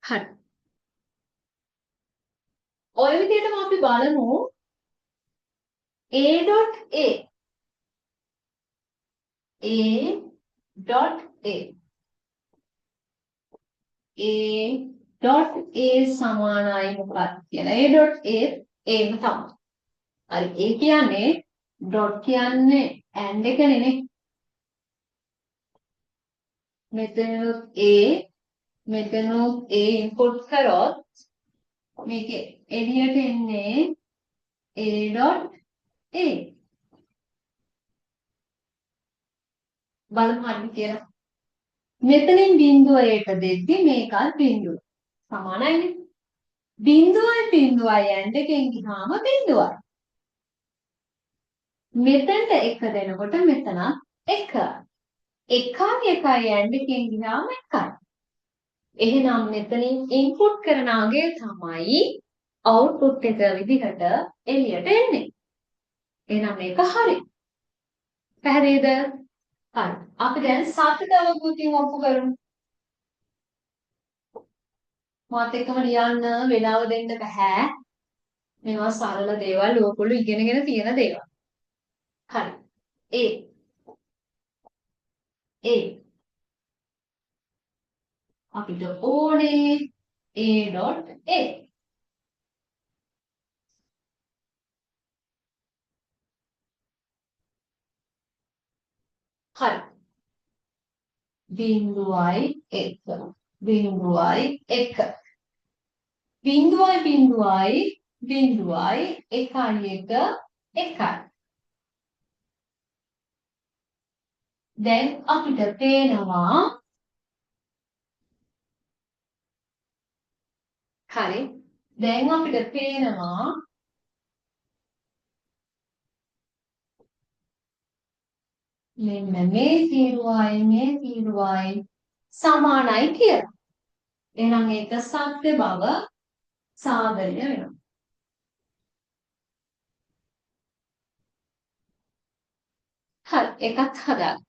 හරි. ඔය විදිහටම අපි බලමු A.A A.A A.A සමානයි මොකක්ද කියලා. A.A ඒම තමයි. හරි. ඒ කියන්නේ ඩොට් කියන්නේ ඇන්ඩ් එක නෙනේ. මෙතනොත් A මෙතනොත් A ඉන්පුට් කරොත් මේකේ එළියට එන්නේ A.A බලමු හරිද කියලා. මෙතනින් බිඳුව එකට දෙද්දි මේකත් බිඳුව. සමානයිනේ. බිඳුවයි ඇන්ඩ් එකෙන් ගියාම බිඳුවයි. මෙතනට එක දෙනකොට මෙතනත් එක. එකයි ඇන්ඩ් එකෙන් ගියාම එකයි. එහෙනම් මෙතනින් ඉන්පුට් කරන අගය තමයි අවුට්පුට් එක විදිහට එළියට එන්නේ. එහෙනම් මේක හරි. පැහැදිලිද? හරි. අපි දැන් සාර්ථක අවබෝධයෙන් ඔප්පු කරමු. මාත් එක්කම ලියන්න වෙලාව දෙන්න බෑ. මේවා සරල දේවල් ඕගොල්ලෝ ඉගෙනගෙන තියෙන දේවල්. හරි. A අපිට ඕනේ A.A. හරි. බිඳුවයි එක. බිඳුවයි එක. බිඳුවයි එකයි එක එකයි. දැන් අපිට පේනවා හරි. දැන් අපිට පේනවා මෙන්න මේ තීරුවයි සමානයි කියලා. එහෙනම් ඒක සත්‍ය බව සාධනය වෙනවා. හරි එකත් හදාගන්න.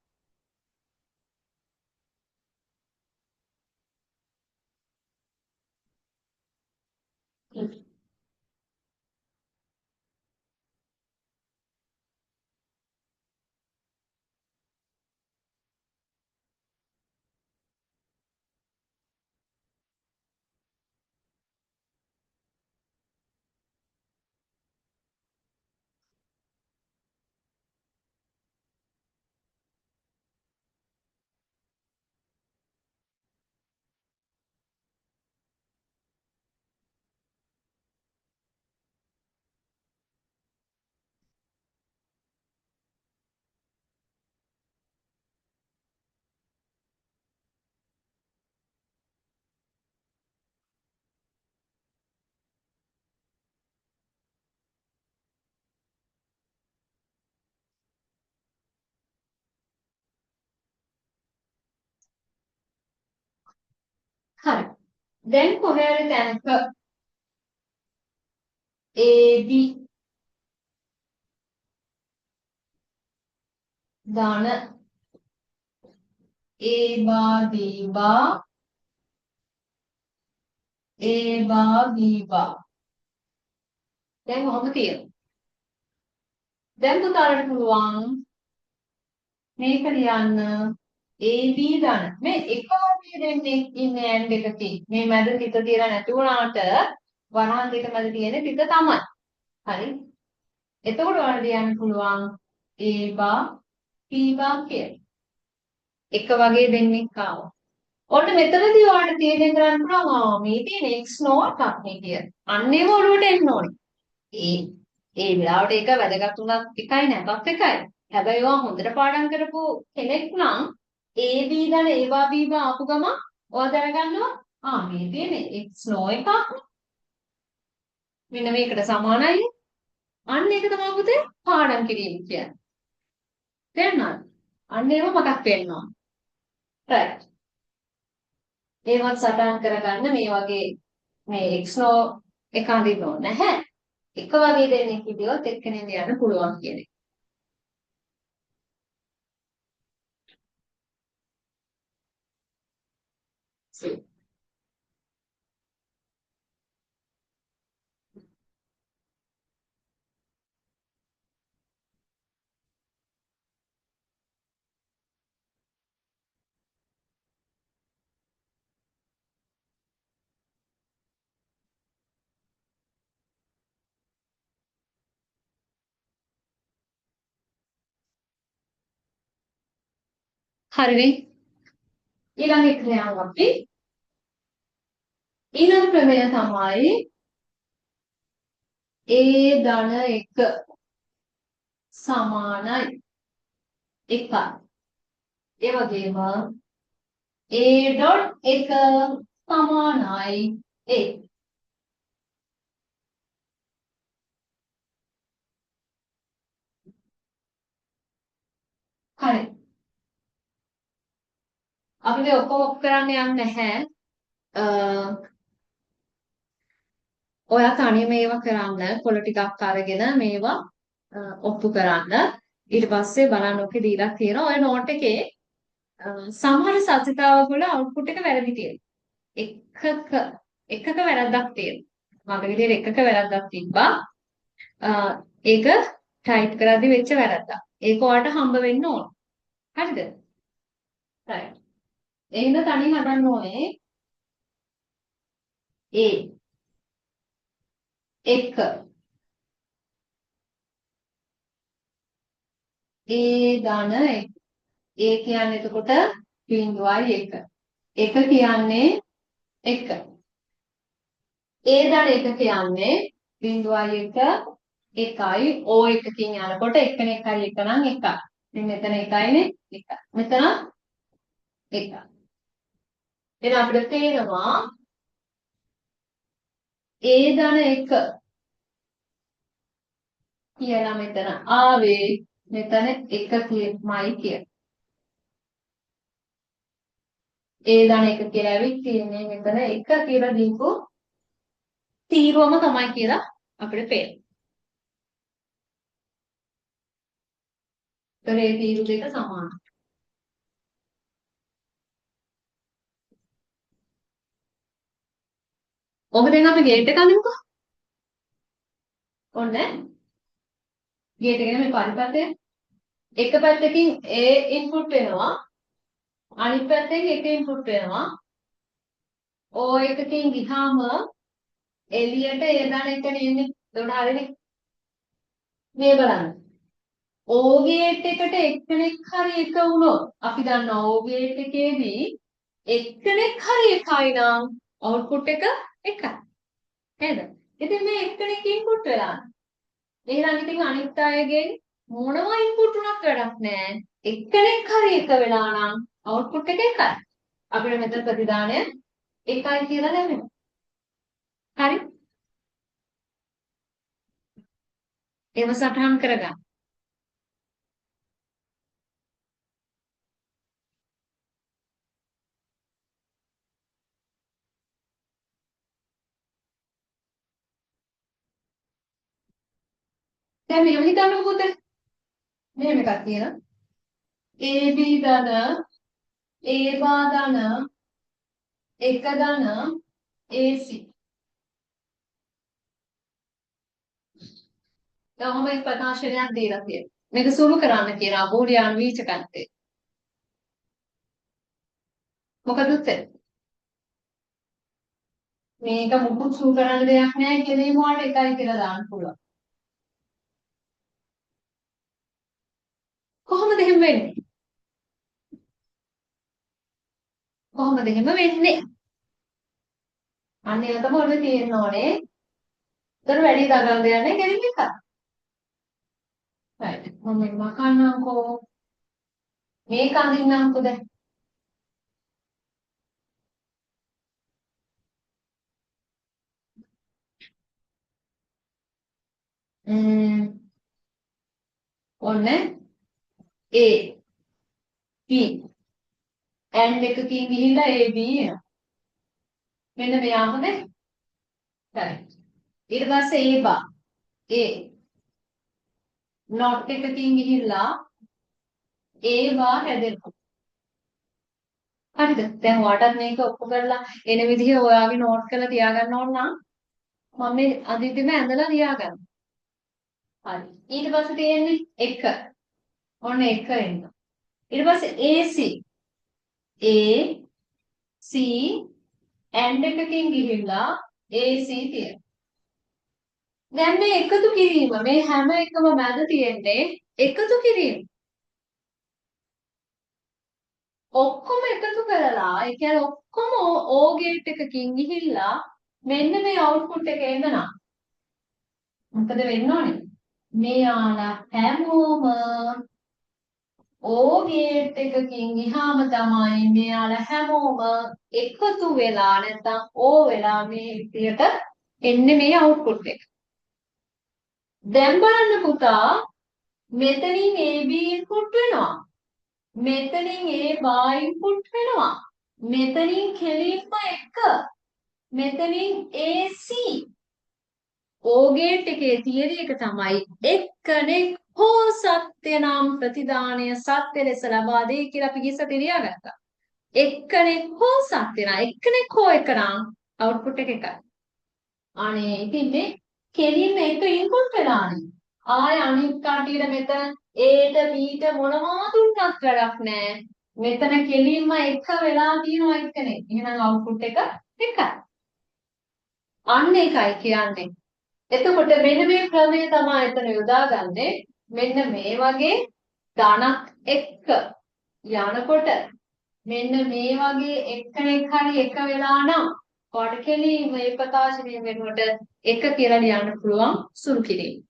හරි. දැන් කොහේ හරි තැනක AB දාන A bar B bar A bar B bar දැන් කොහොමද තියෙන්නේ? දැන් පුතාලට පුළුවන් මේක ලියන්න AB දාන මේ එක වගේ දෙන්නේ ඉන්නේ ඇන් දෙකකින් මේ මැද තිත තියලා නැති වුණාට වරහන් දෙක මැද තියෙන තිත තමයි. හරි. එතකොට ඔයාලට ලියන්න පුළුවන් A bar B bar කියලා. එක වගේ දෙන්නෙක් ආවා. ඔන්න මෙතනදී ඔයාලට තීරණය කරන්න පුළුවන් මේ තියෙන x නෝට් එකක් කියලා. අන්නේම ඔළුවට එන්න ඕනේ. ඒ වෙලාවට ඒක වැදගත් උනත් එකයි නැතත් එකයි. හැබැයි ඔයා හොඳට පාඩම් කරපු කෙනෙක් නම් AB දන ඒවා බීව ආපු ගම ඔයා දැනගන්නවා මේ තියෙන්නේ x නෝ එකක්. මෙන්න මේකට සමානයි. අන්න ඒක තමයි පුතේ පාඩම් කිරීම කියන්නේ. තේරුණාද? අන්න ඒව මතක් වෙනවා. right. ඒවත් සටහන් කරගන්න මේ වගේ මේ x නෝ එක අඳින්න ඕනේ නැහැ. එක වගේ දෙන්නෙක් හිටියොත් එක්කෙනෙක් යන්න පුළුවන් කියන එක. හරිනේ. ඊළඟ එකට යමු අපි. ඊළඟ ප්‍රමේය තමයි A ධන 1 සමානයි 1යි. ඒ වගේම A ඩොට් 1 සමානයි 1. හරි. අපි මේ ඔක්කොම කරන්න යන්නේ නැහැ. ඔයා තනියම මේවා කරන්න පොළ ටිකක් අරගෙන මේවා ඔප්පු කරන්න. ඊට පස්සේ බලන්න ඔකේ දීලා තියෙනවා. ඔය නෝට් එකේ සමහර සත්‍යතාව වල අවුට්පුට් එක වැරදි තියෙනවා. එකක වැරද්දක් තියෙනවා. මගේ විදිහට එකක වැරද්දක් තිබ්බා. ඒක ටයිප් කරද්දි වෙච්ච වැරද්දක්. ඒක ඔයාලට හම්බ වෙන්න ඕන. හරිද? right. එහෙනම් තනිය හදන්න ඕනේ. A 1 A ධන 1 A කියන්නේ එතකොට බිඳුවයි 1. 1 කියන්නේ 1. A ධන 1 කියන්නේ බිඳුවයි 1 1යි O එකකින් යනකොට 1 නේ 1යි 1 නම් 1යි. ඉතින් මෙතන 1යිනේ 1. මෙතන 1. එහෙනම් අපිට තේරෙනවා A ධන 1 කියලා මෙතන ආවේ මෙතන 1 කියමයි කියලා. A ධන 1 කියලා ඇවිත් තියෙන්නේ මෙතන 1 කියලා දීපු තීරුවම තමයි කියලා අපිට පේනවා. ඒතර ඒ තීරු දෙක සමානයි. ඔබ දැන් අපි ගේට් එක අඳිමුකෝ. ඔන්න ගේට් එකේ මේ පරිපථය එක පැත්තකින් A ඉන්පුට් වෙනවා අනිත් පැත්තෙන් එක ඉන්පුට් වෙනවා. O එකකින් ගිහාම එළියට ඒ ගණ එකනේ එන්නේ. ඒකට හරිනේ. මේ බලන්න. O ගේට් එකට එක්කෙනෙක් හරි එක වුණොත් අපි දන්නවා O ගේට් එකේදී එක්කෙනෙක් හරි එකයි නම් අවුට්පුට් එක එකයි. නේද? ඉතින් මේ එක්කෙනෙක් ඉන්පුට් වෙලා. එහෙනම් ඉතින් අනිත් අයගෙන් මොනවා ඉන්පුට් උනත් වැඩක් නැහැ. එක්කෙනෙක් හරි එක වෙලා නම් අවුට්පුට් එක එකයි. අපිට මෙතන ප්‍රතිදානය එකයි කියලා ලැබෙනවා. හරි? ඒව සටහන් කරගන්න. දැන් මෙහෙම හිතන්නකෝ පුතේ. මෙහෙම එකක් තියෙනවා. AB ධන A බා ධන එක ධන AC. කොහොම එක් ප්‍රකාශනයක් දීලා තියෙනවා. මේක සුළු කරන්න කියනවා බූලියානු වීජකන්තේ. මොකද උත්තර? මේක මුකුත් සුළු කරන්න දෙයක් නැහැ කෙලින්ම වලට එකයි කියලා දාන්න පුළුවන්. කොහොමද එහෙම වෙන්නේ? කොහොමද එහෙම වෙන්නේ? අන්න ඒක තමයි ඔන්න තියෙන්න ඕනේ. ඒතර වැඩි දගල් දෙයක් නැහැ කෙලින් එකක්. right. මම මේක මකන්නම්කෝ. මේක අඳින්නම්කෝ දැන්. ඔන්න A P and එකකින් ගිහිල්ලා AB එනවා. මෙන්න මෙයාම නේ. right. ඊට පස්සේ A බා A not එකකින් ගිහිල්ලා A බා හැදෙනවා. හරිද? දැන් ඔයාටත් මේක ඔප්පු කරලා එන විදිහ ඔයාගේ නෝට් කරලා තියාගන්න ඕන නම් මම මේ අදිටිම ඇඳලා තියාගන්න. හරි. ඊට පස්සේ තියෙන්නේ 1. ඔන්න 1 එන්න. ඊට පස්සේ AC A C and එකකින් ගිහිල්ලා AC තියෙනවා. දැන් මේ එකතු කිරීම මේ හැම එකම මැද තියෙන්නේ එකතු කිරීම. ඔක්කොම එකතු කරලා ඒ කියන්නේ ඔක්කොම O ගේට් එකකින් ගිහිල්ලා මෙන්න මේ අවුට්පුට් එක එන්න නම් මොකද වෙන්න ඕනේ? මෙයාලා හැමෝම O ගේට් එකකින් ගියාම තමයි මෙයාලා හැමෝම එකතු වෙලා නැත්නම් O වෙලා මේ විදියට එන්නේ මේ අවුට්පුට් එක. දැන් බලන්න පුතා මෙතනින් AB ඉන්පුට් වෙනවා. මෙතනින් A බා ඉන්පුට් වෙනවා. මෙතනින් කෙලින්ම 1. මෙතනින් AC O ගේට් එකේ තියෙන එක තමයි එක්කෙනෙක් හෝ සත්‍ය නම් ප්‍රතිදානය සත්‍ය ලෙස ලබා දෙයි කියලා අපි ඉස්සර ලියාගත්තා. එක්කෙනෙක් හෝ සත්‍ය නම් එක්කෙනෙක් හෝ එක නම් අවුට්පුට් එක එකයි. අනේ ඉතින් මේ කෙලින්ම එක ඉන්පුට් වෙලානේ. ආය අනිත් කටියට මෙතන Aට Bට මොනවා දුන්නත් වැඩක් නැහැ. මෙතන කෙලින්ම එක වෙලා තියෙනවා එක්කෙනෙක්. එහෙනම් අවුට්පුට් එක එකයි. අන්න එකයි කියන්නේ. එතකොට මෙන්න මේ ක්‍රමය තමයි එතන යොදාගන්නේ. මෙන්න මේ වගේ ධනක් එක්ක යනකොට මෙන්න මේ වගේ එක්කෙනෙක් හරි එක වෙලා නම් ඔයාලට කෙලින්ම මේ ප්‍රකාශනය වෙනකොට එක කියලා ලියන්න පුළුවන් සුළු කිරීම.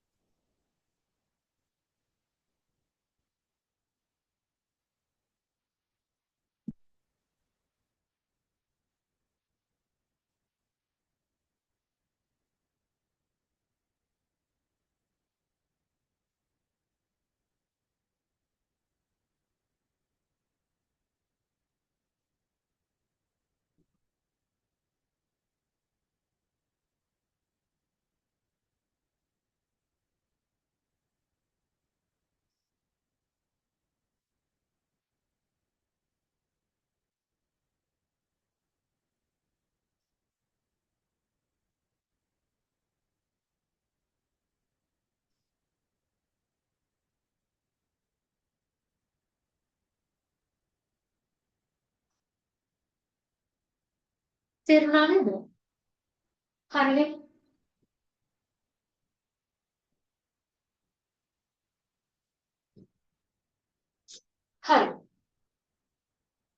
තේරුණා නේද? හරිනේ. හරි.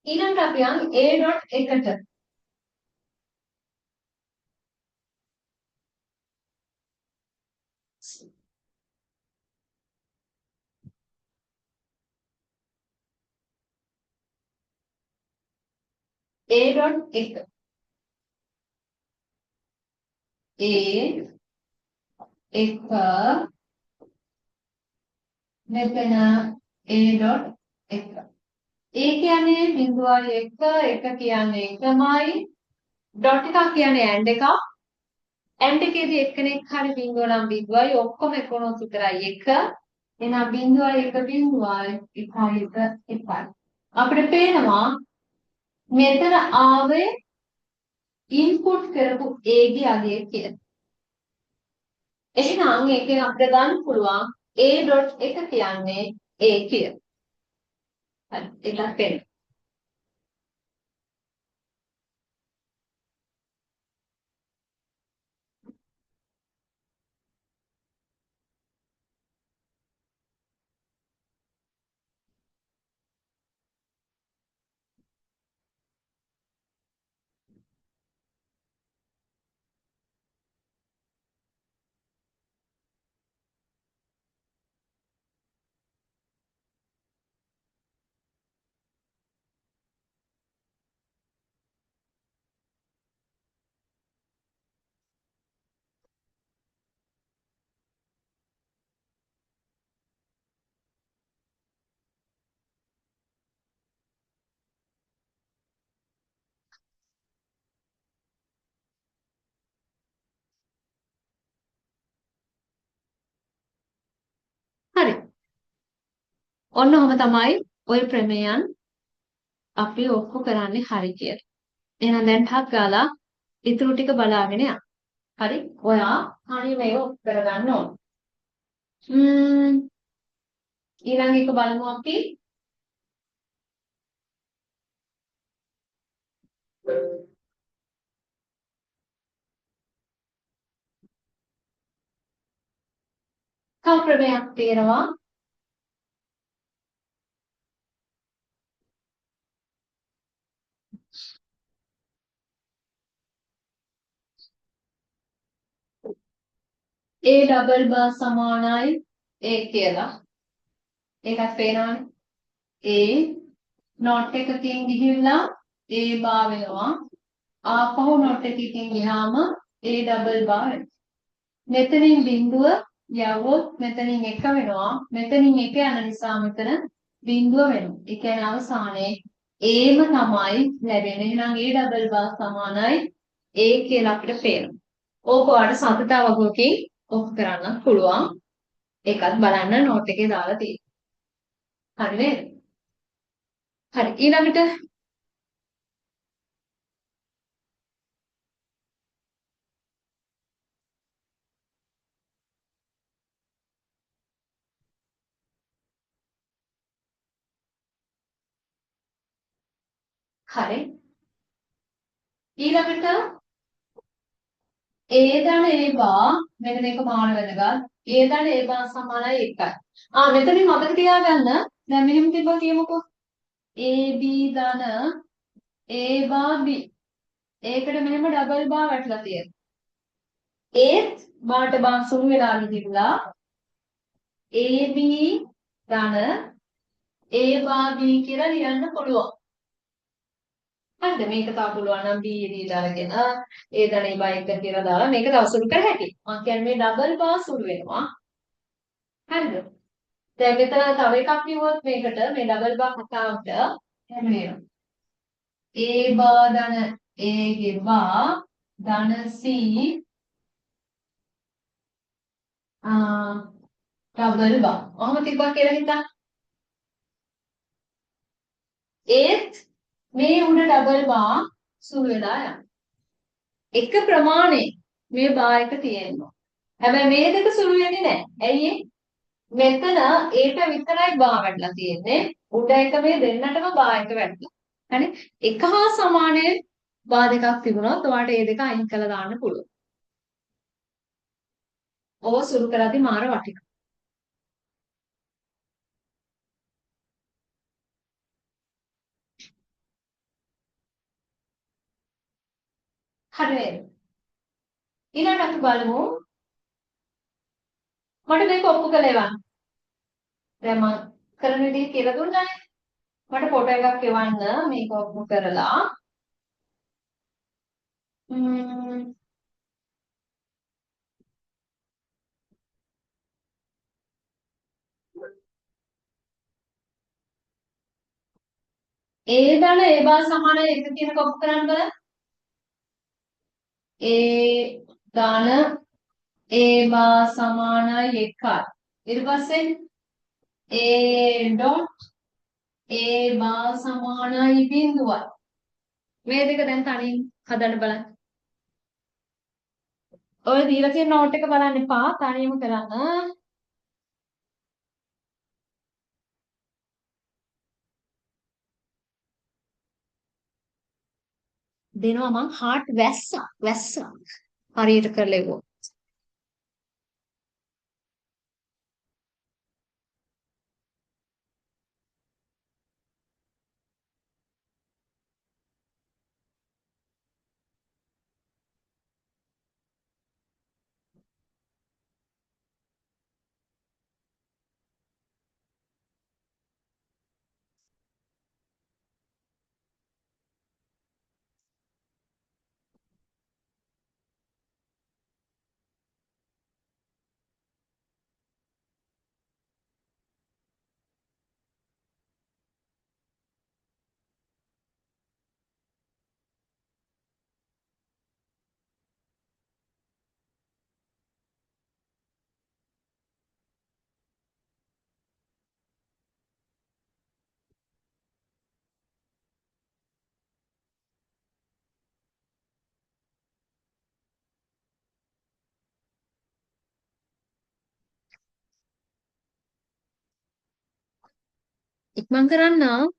ඊළඟට අපි යන් a.1ට. a.1 a1 මෙතන a.1 a කියන්නේ 0.1 1 කියන්නේ 1යි ඩොට් එකක් කියන්නේ ඇන්ඩ් එකක් ඇන්ඩ් එකේදී එක්කෙනෙක් හරි 0 නම් 0යි ඔක්කොම එකොනොස් විතරයි 1 එහෙනම් 0.1 0.1 1 1 අපිට පේනවා මෙතන ආවේ ඉන්පුට් කරපු a ගේ අගය කියලා. එහෙනම් ඒකෙන් අපිට ගන්න පුළුවන් a.1 කියන්නේ a කියලා. හරි ඒකත් පේනවා. හරි. ඔන්න ඔහම තමයි ওই ප්‍රමේයන් අපි ඔක්කො කරන්නේ හරි කියලා. එහෙනම් දැන් ටක් ගාලා ඉතුරු ටික බලාගෙන යන්න. හරි? ඔයා හරියම ඒක ඔප් කරගන්න ඕන. ඊළඟ එක බලමු අපි. තව ප්‍රමේයක් තියෙනවා. a ඩබල් බා සමානයි a කියලා. ඒකත් පේනවනේ. a not එකකින් ගිහිල්ලා a බා වෙනවා. ආපහු not එකකින් ගියාම a ඩබල් බා වෙනවා. මෙතනින් බිඳුව යවුවොත් මෙතනින් 1 වෙනවා. මෙතනින් 1 යන නිසා මෙතන බිඳුව වෙනවා. ඒ කියන්නේ අවසානයේ a ම තමයි ලැබෙන්නේ. එහෙනම් a ඩබල් බා සමානයි a කියලා අපිට පේනවා. ඕක ඔයාලට සතතා වගුවකින් ඔෆ් කරන්න පුළුවන්. ඒකත් බලන්න නෝට් එකේ දාලා තියෙනවා. හරි නේද? හරි ඊළඟට හරි ඊළඟට a ධන a බා මෙන්න මේක මාන වෙනගත් a ධන a බා සමානයි 1යි. මෙතනින් මතක තියාගන්න දැන් මෙහෙම තිබ්බා කියමුකෝ ab ධන a බා b ඒකට මෙහෙම ඩබල් බා වැටලා තියෙනවා. ඒත් බාට බා සුළු වෙලා ගිහිල්ලා ab ධන a බා b කියලා ලියන්න පුළුවන්. හරිද? මේක තව පුළුවන් නම් b දී දාගෙන a ධන a බා 1 කියලා දාලා මේක තව සුළු කර හැකියි. මම කියන්නේ මේ ඩබල් බා සුළු වෙනවා. හරිද? දැන් මෙතන තව එකක් කිව්වොත් මේකට මේ ඩබල් බා කතාවට එහෙම වෙනවා. a බා ධන a ගේ බා ධන c ඩබල් බා. ඔහොම තිබ්බා කියලා හිතන්න. ඒත් මේ උඩ ඩබල් බා සුළු වෙලා යනවා. එක ප්‍රමාණය මේ බා එක තියෙනවා. හැබැයි මේ දෙක සුළු වෙන්නේ නැහැ. ඇයි ඒ? මෙතන ඒට විතරයි බා වැටලා තියෙන්නේ. උඩ එක මේ දෙන්නටම බා එක වැටලා. හරි? එක හා සමානයේ බා දෙකක් තිබුණොත් ඔයාලට ඒ දෙක අයින් කරලා දාන්න පුළුවන්. ඕව සුරු කරද්දි මාර වටිනවා. හරි නේද? ඊළඟට අපි බලමු මට මේක ඔප්පු කළ එවන්න. දැන් මම කරන විදිහ කියලා දුන්නානේ. මට ෆොටෝ එකක් එවන්න මේක ඔප්පු කරලා. ම්ම් ඒ ධන ඒ බා සමානයි එක කියන ඔප්පු කරන්න බලන්න. ඒ ධන ඒ බා සමානයි 1යි. ඊට පස්සේ ඒ ඩොට් ඒ බා සමානයි බිඳුවයි. මේ දෙක දැන් තනියෙන් හදන්න බලන්න. ඔය දීලා තියෙන නෝට් එක බලන්න එපා තනියම කරන්න. දෙනවා මං හાર્ට් වැස්සක් හරියට කරලා ඉවෝ. ඉක්මන් කරන්න.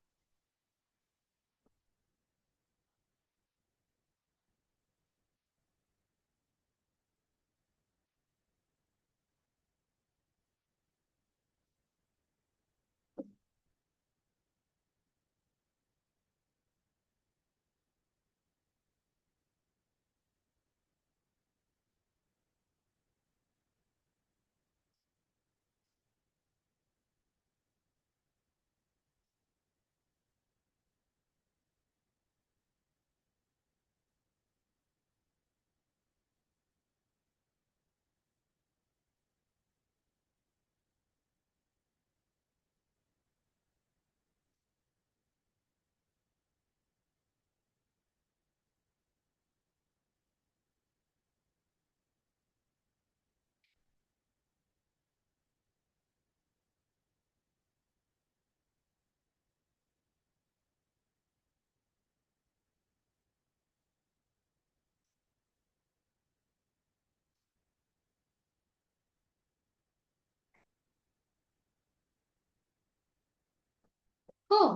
ඔව්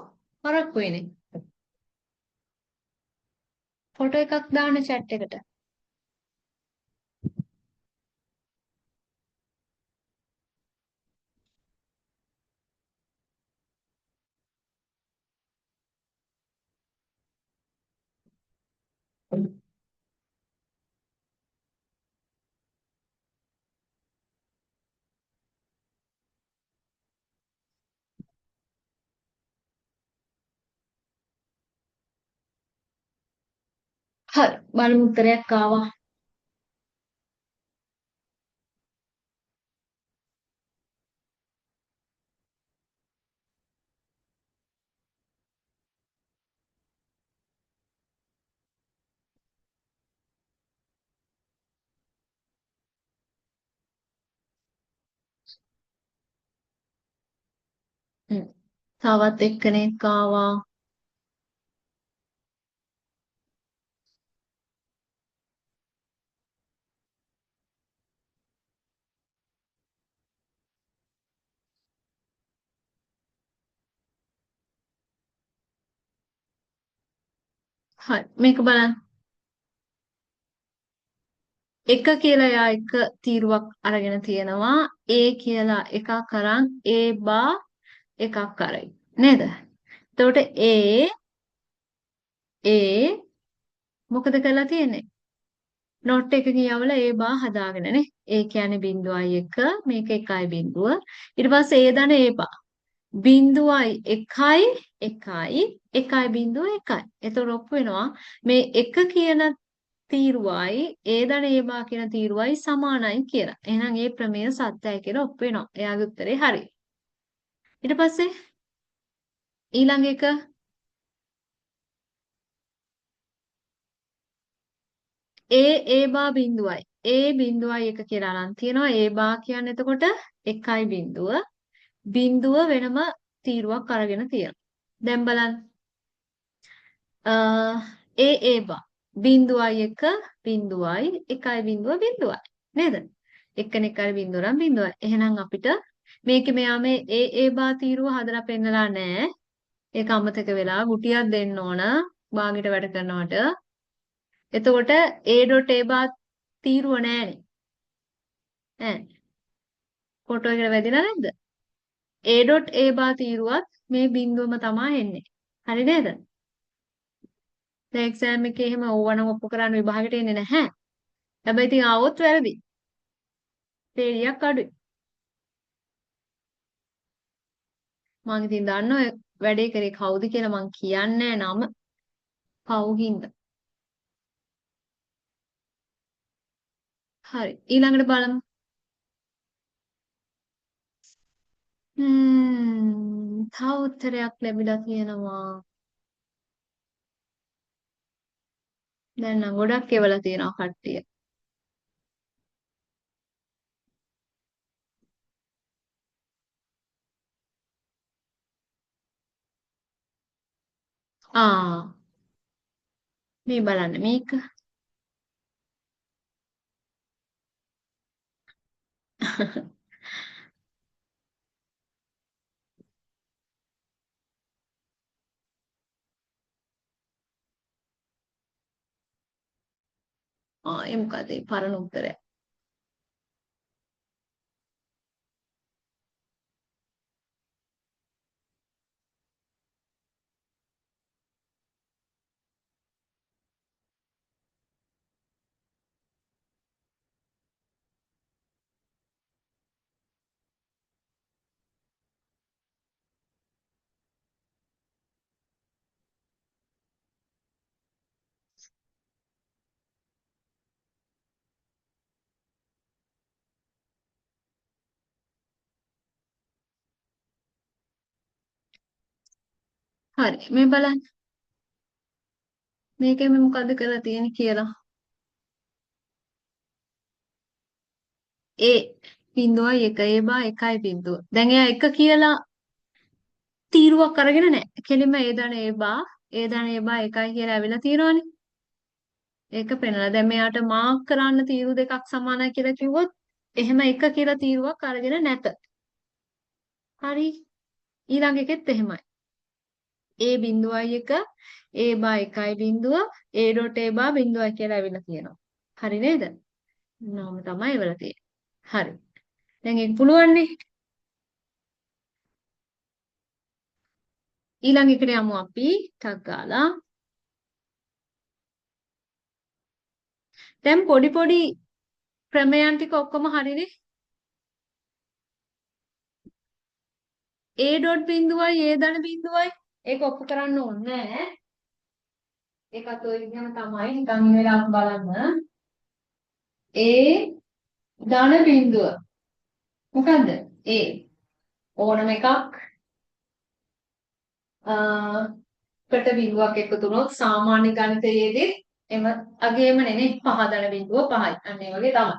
හරක් වෙන්නේ. ෆොටෝ එකක් දාන්න chat එකට. හරි බලමු උත්තරයක් ආවා. හ්ම්. තවත් එක්කෙනෙක් ආවා. හරි මේක බලන්න. එක කියලා එයා එක තීරුවක් අරගෙන තියෙනවා. A කියලා එකක් අරන් A බා එකක් කරයි. නේද? එතකොට A මොකද කරලා තියෙන්නේ? නොට් එක කියවල A බා හදාගෙනනේ. A කියන්නේ බිඳුවයි එක මේක එකයි බිඳුව. ඊට පස්සේ A දන A බා. බිඳුවයි එකයි එකයි එකයි බිඳුව එකයි. එතකොට ඔප්පු වෙනවා මේ එක කියන තීරුවයි ඒ දන ඒ බා කියන තීරුවයි සමානයි කියලා. එහෙනම් ඒ ප්‍රමේය සත්‍යයි කියලා ඔප්පු වෙනවා. එයාගේ උත්තරේ හරි. ඊට පස්සේ ඊළඟ එක ඒ බා බිඳුවයි. ඒ බිඳුවයි එක කියලා අරන් තියෙනවා. ඒ බා කියන්නේ එතකොට එකයි බිඳුව. බිඳුව වෙනම තීරුවක් අරගෙන තියෙනවා. දැන් බලන්න. ඒ බා බිඳුවයි එක බිඳුවයි එකයි බිඳුව බිඳුවයි. නේද? එක්කෙනෙක් හරි බිඳුව නම් බිඳුවයි. එහෙනම් අපිට මේකේ මෙයා මේ ඒ බා තීරුව හදලා පෙන්නලා නැහැ. ඒක අමතක වෙලා ගුටියක් දෙන්න ඕන භාගයට වැඩ කරනවට. එතකොට a.a බා තීරුව නැහැනේ. ඈ ෆොටෝ එකට වැදිලා නැද්ද? a.a බා තීරුවත් මේ බිඳුවම තමයි එන්නේ. හරි නේද? දැන් එක්සෑම් එකේ එහෙම ඕවනම් ඔප්පු කරන්න විභාගෙට එන්නේ නැහැ. හැබැයි ඉතින් ආවොත් වැරදි. තේරියක් අඩුයි. මම ඉතින් දන්නව වැඩේ කරේ කවුද කියලා මං කියන්නේ නම පවුහින්ද. හරි ඊළඟට බලමු. තව උත්තරයක් ලැබිලා තියෙනවා. දැන් නම් ගොඩක් එවලා තියෙනවා කට්ටිය. මේ බලන්න මේක. ඒ මොකද ඒ පරණ උත්තරය. හරි මේ බලන්න. මේකේ මේ මොකද්ද කරලා තියෙන්නේ කියලා. ඒ බිඳුවයි එක ඒ බා එකයි බිඳුව. දැන් එයා එක කියලා තීරුවක් අරගෙන නැහැ. කෙලින්ම ඒ දන ඒ බා ඒ දන ඒ බා එකයි කියලා ඇවිල්ලා තියෙනවනේ. ඒක පෙන්නලා. දැන් මෙයාට මාක් කරන්න තීරු දෙකක් සමානයි කියලා කිව්වොත් එහෙම එක කියලා තීරුවක් අරගෙන නැත. හරි. ඊළඟ එකෙත් එහෙමයි. ඒ බිඳුවයි එක ඒ බා එකයි බිඳුව ඒ.a බා බිඳුවයි කියලා ඇවිල්ලා තියෙනවා. හරි නේද? නෝම තමයි එවලා තියෙන්නේ. හරි. දැන් ඒක පුළුවන් නේ. ඊළඟ එකට යමු අපි ටක් ගාලා. දැන් පොඩි පොඩි ක්‍රමයන් ටික ඔක්කොම හරිනේ. A ඩොට් බිඳුවයි A ධන බිඳුවයි ඒක ඔප්පු කරන්න ඕනේ නැහැ. ඒකත් ඔය විදිහම තමයි නිකන් ඉවරක් බලන්න. A ධන බිඳුව මොකද්ද? A ඕනම එකක් කට බිඳුවක් එකතු වුණොත් සාමාන්‍ය ගණිතයේදී එම අගේම නෙනේ පහ ධන බිඳුව පහයි. අන්න ඒ වගේ තමයි.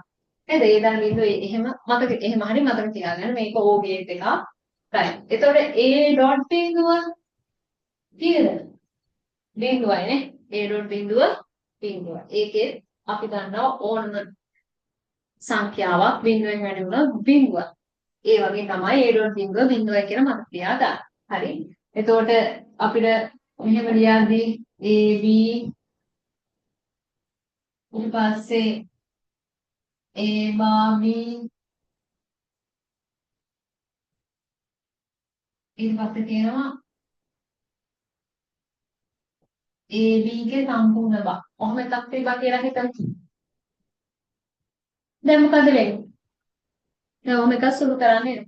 නේද? A ධන බිඳුව එහෙම මතක එහෙම හරි මතක තියාගන්න මේක O ගේට් එකක්. right. එතකොට A ඩොට් බිඳුව කීයද? බිඳුවයිනේ. A ඩොට් බිඳුව බිඳුව. ඒකේ අපි දන්නවා ඕනම සංඛ්‍යාවක් බිඳුවෙන් වැඩි වුණොත් බිඳුවක්. ඒ වගේ තමයි A ඩොට් බිඳුව බිඳුවයි කියලා මතක තියාගන්න. හරි. එතකොට අපිට මෙහෙම ලියද්දී AB ඊට පස්සේ A bar B ඊට පස්සේ තියෙනවා AB ගේ සම්පූර්ණ බා. ඔහොම එකක් තිබ්බා කියලා හිතමු. දැන් මොකද වෙන්නේ? දැන් ඔහොම එකක් සුළු කරන්නේ.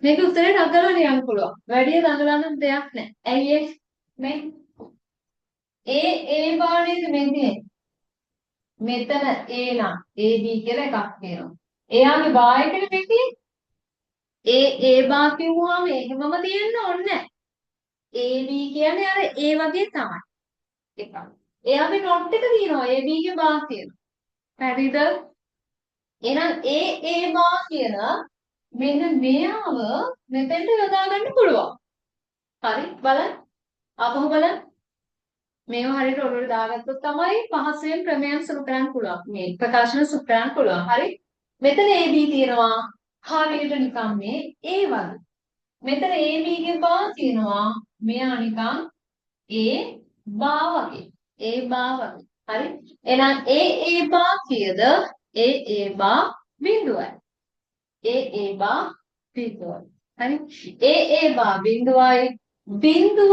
මේක උත්තරේ දඟලන්න යන්න පුළුවන්. වැඩි දඟලන්න දෙයක් නැහැ. ඇයි මේ A bar නේද මේ තියෙන්නේ? මෙතන A නම් AB කියලා එකක් තියෙනවා. එයාගේ බා එකනේ මේ තියෙන්නේ. A bar කිව්වම එහෙමම තියෙන්න ඕනේ නැහැ. AB කියන්නේ අර A වගේ තමයි. එකක්. එයාගේ නොට් එක තියෙනවා. AB ගේ බා තියෙනවා. හරිද? එහෙනම් A bar කියන මෙන්න මෙයාව මෙතෙන්ට යොදා ගන්න පුළුවන්. හරි බලන්න. ආපහු බලන්න. මේව හරියට ඔළුවට දාගත්තොත් තමයි පහසුවෙන් ක්‍රමයන් සුළු කරන්න පුළුවන්. මේ ප්‍රකාශන සුළු කරන්න පුළුවන්. හරි. මෙතන AB තියෙනවා. හරියට නිකන් මේ A වගේ. මෙතන AB ගේ බා තියෙනවා. මෙයා නිකන් A බා වගේ. A බා වගේ. හරි. එහෙනම් A බා කීයද? A බා බිඳුවයි. A බා බිඳුවයි. හරි. A බා බිඳුවයි. බිඳුව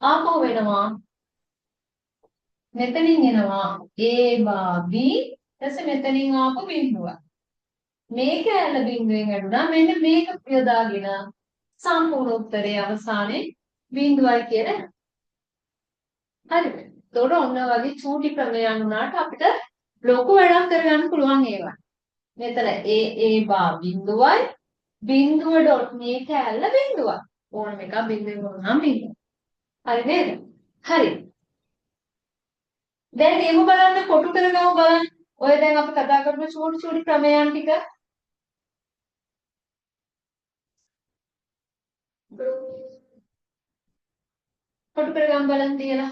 ආපහු වෙනවා. මෙතනින් එනවා A බා B ඊටසේ මෙතනින් ආපු බිඳුව. මේක ඇල බිඳුවෙන් වැඩුණා. මෙන්න මේක යොදාගෙන සම්පූර්ණ උත්තරයේ අවසානයේ බිඳුවයි කියලා. හරිද? ඒතකොට ඔන්න වගේ චූටි ක්‍රමයන් උනාට අපිට ලොකු වැඩක් කරගන්න පුළුවන් ඒවා. මෙතන A බා බිඳුවයි බිඳුව ඩොට් මේක ඇල්ල බිඳුවයි. ඕනම එකක් බිඳුවෙන් වුණාම බිඳුව. හරි නේද? හරි. දැන් එහෙම බලන්න කොටු කරගමු බලන්න. ඔය දැන් අපි කතා කරපු චූටි චූටි ක්‍රමයන් ටික කොටු කරගමු බලන්න තියලා.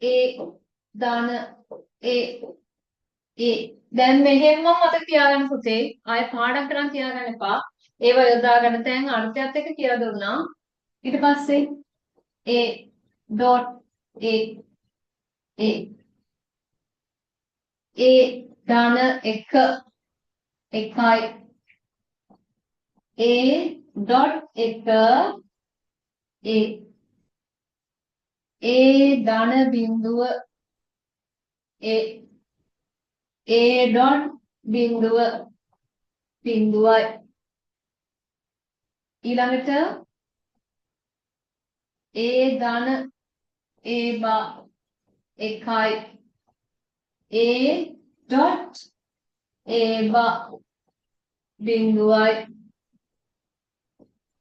A දාන A දැන් මෙහෙම මතක තියාගන්න පුතේ. ආයෙ පාඩම් කරන් තියාගන්න එපා. ඒව යොදාගන්න තැන් අර්ථයත් එක්ක කියලා දුන්නා. ඊට පස්සේ A dot A A A දාන 1 එකයි A dot 1 A A දාන බිඳුව A A dot බිඳුව බිඳුවයි ඊළඟට A දාන A බා එකයි A dot A බා බිඳුවයි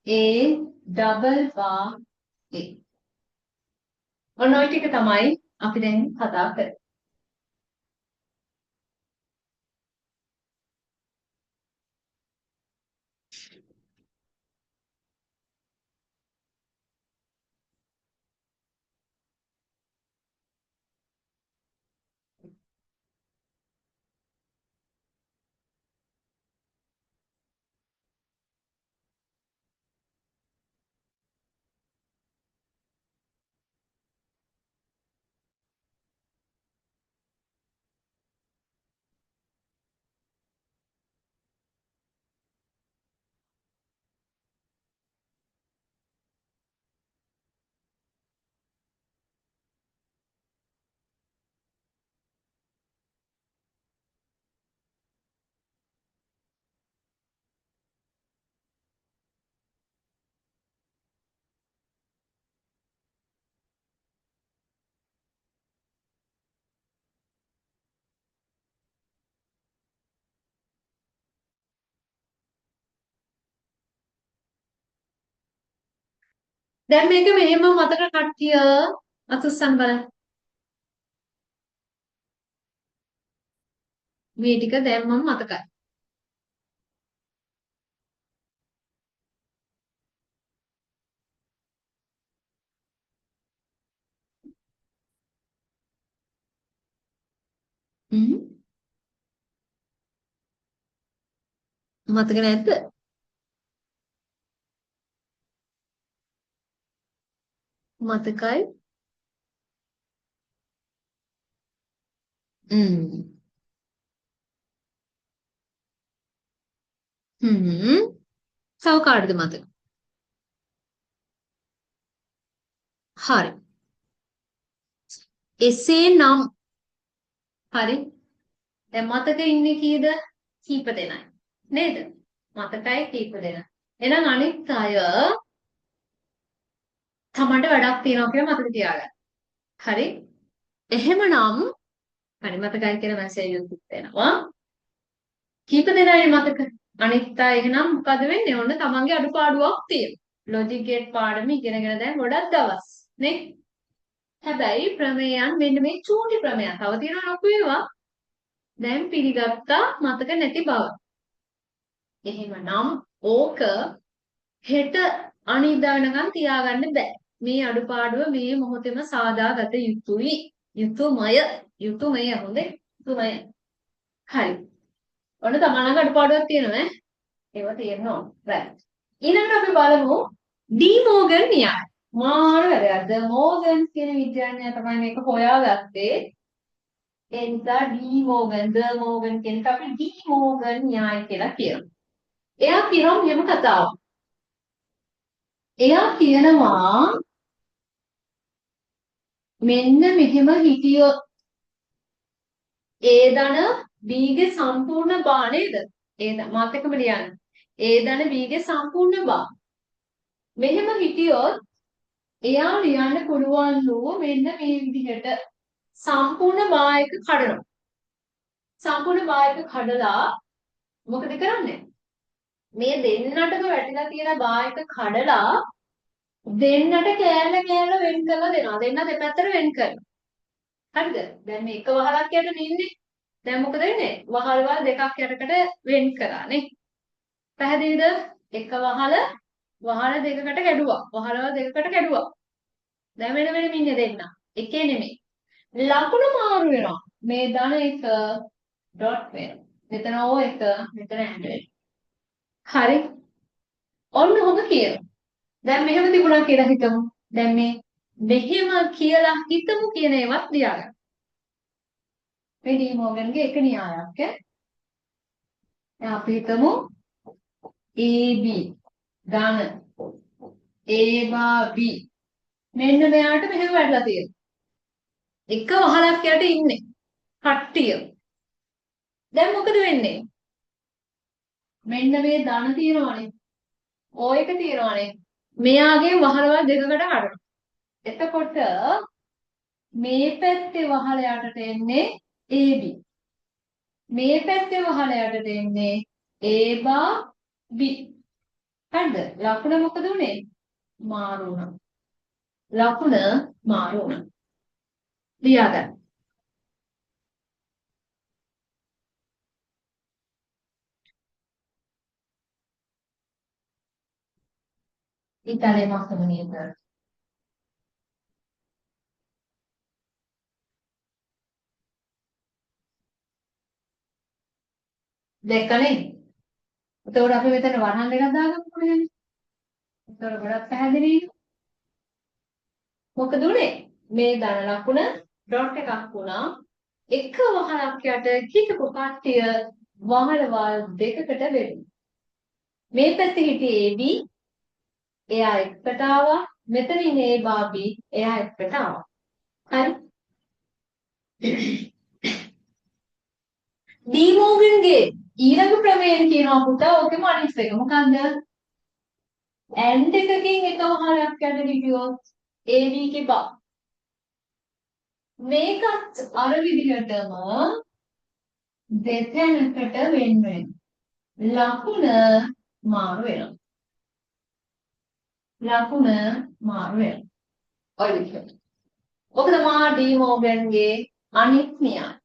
A double bar A ඔන්න ඔය ටික තමයි අපි දැන් කතා කරන්නේ. දැන් මේක මෙහෙම මතක කට්ටිය අතුස්සන් බලන්න. මේ ටික දැන් මම මතකයි. මතක නැද්ද? මතකයි. හ්ම්. තව කාටද මතක? හරි. එසේනම් හරි. දැන් මතක ඉන්නේ කීයද? කීප දෙනයි. නේද? මතකයි කීප දෙනා. එහෙනම් අනිත් අය තමන්ට වැඩක් තියෙනවා කියලා මතක තියාගන්න. හරි? එහෙමනම් හරි මතකයි කියලා මැසේජ් එකක් දෙනවා. කීප දෙනායි මතක. අනිත් අය එහෙනම් මොකද වෙන්නේ? ඔන්න තමන්ගේ අඩුපාඩුවක් තියෙනවා. ලොජික් ගේට් පාඩම ඉගෙනගෙන දැන් ගොඩක් දවස්. නේ? හැබැයි ප්‍රමේයයන් මෙන්න මේ චූටි ප්‍රමේයයන්. තව තියෙනවා ලොකු ඒවා. දැන් පිළිගත්තා මතක නැති බව. එහෙමනම් ඕක හෙට අනිද්දා වෙනකන් තියාගන්න බෑ. මේ අඩුපාඩුව මේ මොහොතේම සාදාගත යුතුයි. යුතුයමය හොඳේ. යුතුයමය. හරි. ඔන්න තමන්ගේ අඩුපාඩුවක් තියෙනවා ඈ. ඒවා තියෙනවා. right. ඊළඟට අපි බලමු ඩී මෝගන් න්‍යාය. මාර වැදගත්. මෝගන් කියන විද්‍යාඥයා තමයි මේක හොයාගත්තේ. ඒ නිසා ඩී මෝගන් කියන එක අපි ඩී මෝගන් න්‍යාය කියලා කියනවා. එයා කියනවා මෙහෙම කතාවක්. එයා කියනවා මෙන්න මෙහෙම හිටියොත් ඒ ධන බීගේ සම්පූර්ණ බා නේද? ඒ මාත් එක්කම ලියන්න. ඒ ධන බීගේ සම්පූර්ණ බා. මෙහෙම හිටියොත් එයා ලියන්න පුළුවන් වූ මෙන්න මේ විදිහට සම්පූර්ණ බා එක කඩනවා. සම්පූර්ණ බා එක කඩලා මොකද කරන්නේ? මේ දෙන්නටම වැටිලා තියෙන බා එක කඩලා දෙන්නට කෑල්ල කෑල්ල වෙන් කරලා දෙනවා. දෙන්න දෙපැත්තට වෙන් කරනවා. හරිද? දැන් මේ එක වහලක් යට ඉන්නේ. දැන් මොකද වෙන්නේ? වහල් වල දෙකක් යටකට වෙන් කරා නේ. පැහැදිලිද? එක වහල දෙකකට කැඩුවා. වහල වල දෙකකට කැඩුවා. දැන් වෙන වෙනම ඉන්නේ දෙන්න. එකේ නෙමෙයි. ලකුණු මාරු වෙනවා. මේ ධන එක ඩොට් වෙනවා. මෙතන O එක, මෙතන ඇඩ් වෙනවා. හරි. ඔන්න ඔහොම කියනවා. දැන් මෙහෙම තිබුණා කියලා හිතමු. දැන් මෙහෙම කියලා හිතමු කියන ඒවත් ලියාගන්න. මේ ඩී මෝගන්ගේ එක න්‍යායක් ඈ. දැන් අපි හිතමු AB ධන A බා B මෙන්න මෙයාට මෙහෙම වැටලා තියෙනවා. එක වහලක් යට ඉන්නේ. කට්ටිය. දැන් මොකද වෙන්නේ? මෙන්න මේ ධන තියෙනවානේ. O එක තියෙනවානේ. මෙයාගේ වහලවල් දෙකකට කඩනවා. එතකොට මේ පැත්තේ වහල යටට එන්නේ AB. මේ පැත්තේ වහල යටට එන්නේ A බා B. හරිද? ලකුණ මොකද උනේ? මාරු වුණා. ලකුණ මාරු වුණා. ලියාගන්න. ඉතාලේ මාසම නේද? දැක්කනේ? එතකොට අපි මෙතන වරහන් දෙකක් දාගමු කොහෙද? එතකොට ගොඩක් පැහැදිලි. මොකද උනේ? මේ ධන ලකුණ ඩොට් එකක් වුණා. එක වහලක් යට හිටපු කට්ටිය වහලවල් දෙකකට බෙදුණා. මේ පැත්තේ හිටියේ AB එයා එකට ආවා. මෙතන ඉන්නේ A බා B එයා එකට ආවා. හරි? ඩී මෝගන්ගේ ඊළඟ ප්‍රමේයය කියනවා පුතා ඔකෙම අනිත් එක. මොකන්ද? ඇන් දෙකකින් එක වහලක් යට හිටියොත් AB ගේ බා. මේකත් අර විදිහටම දෙතැනකට වෙන් වෙනවා. ලකුණ මාරු වෙනවා. ලකුණ මාරු වෙනවා. ඔය විදිහට. ඔක තමයි ඩී මෝගන්ගේ අනිත් න්‍යාය.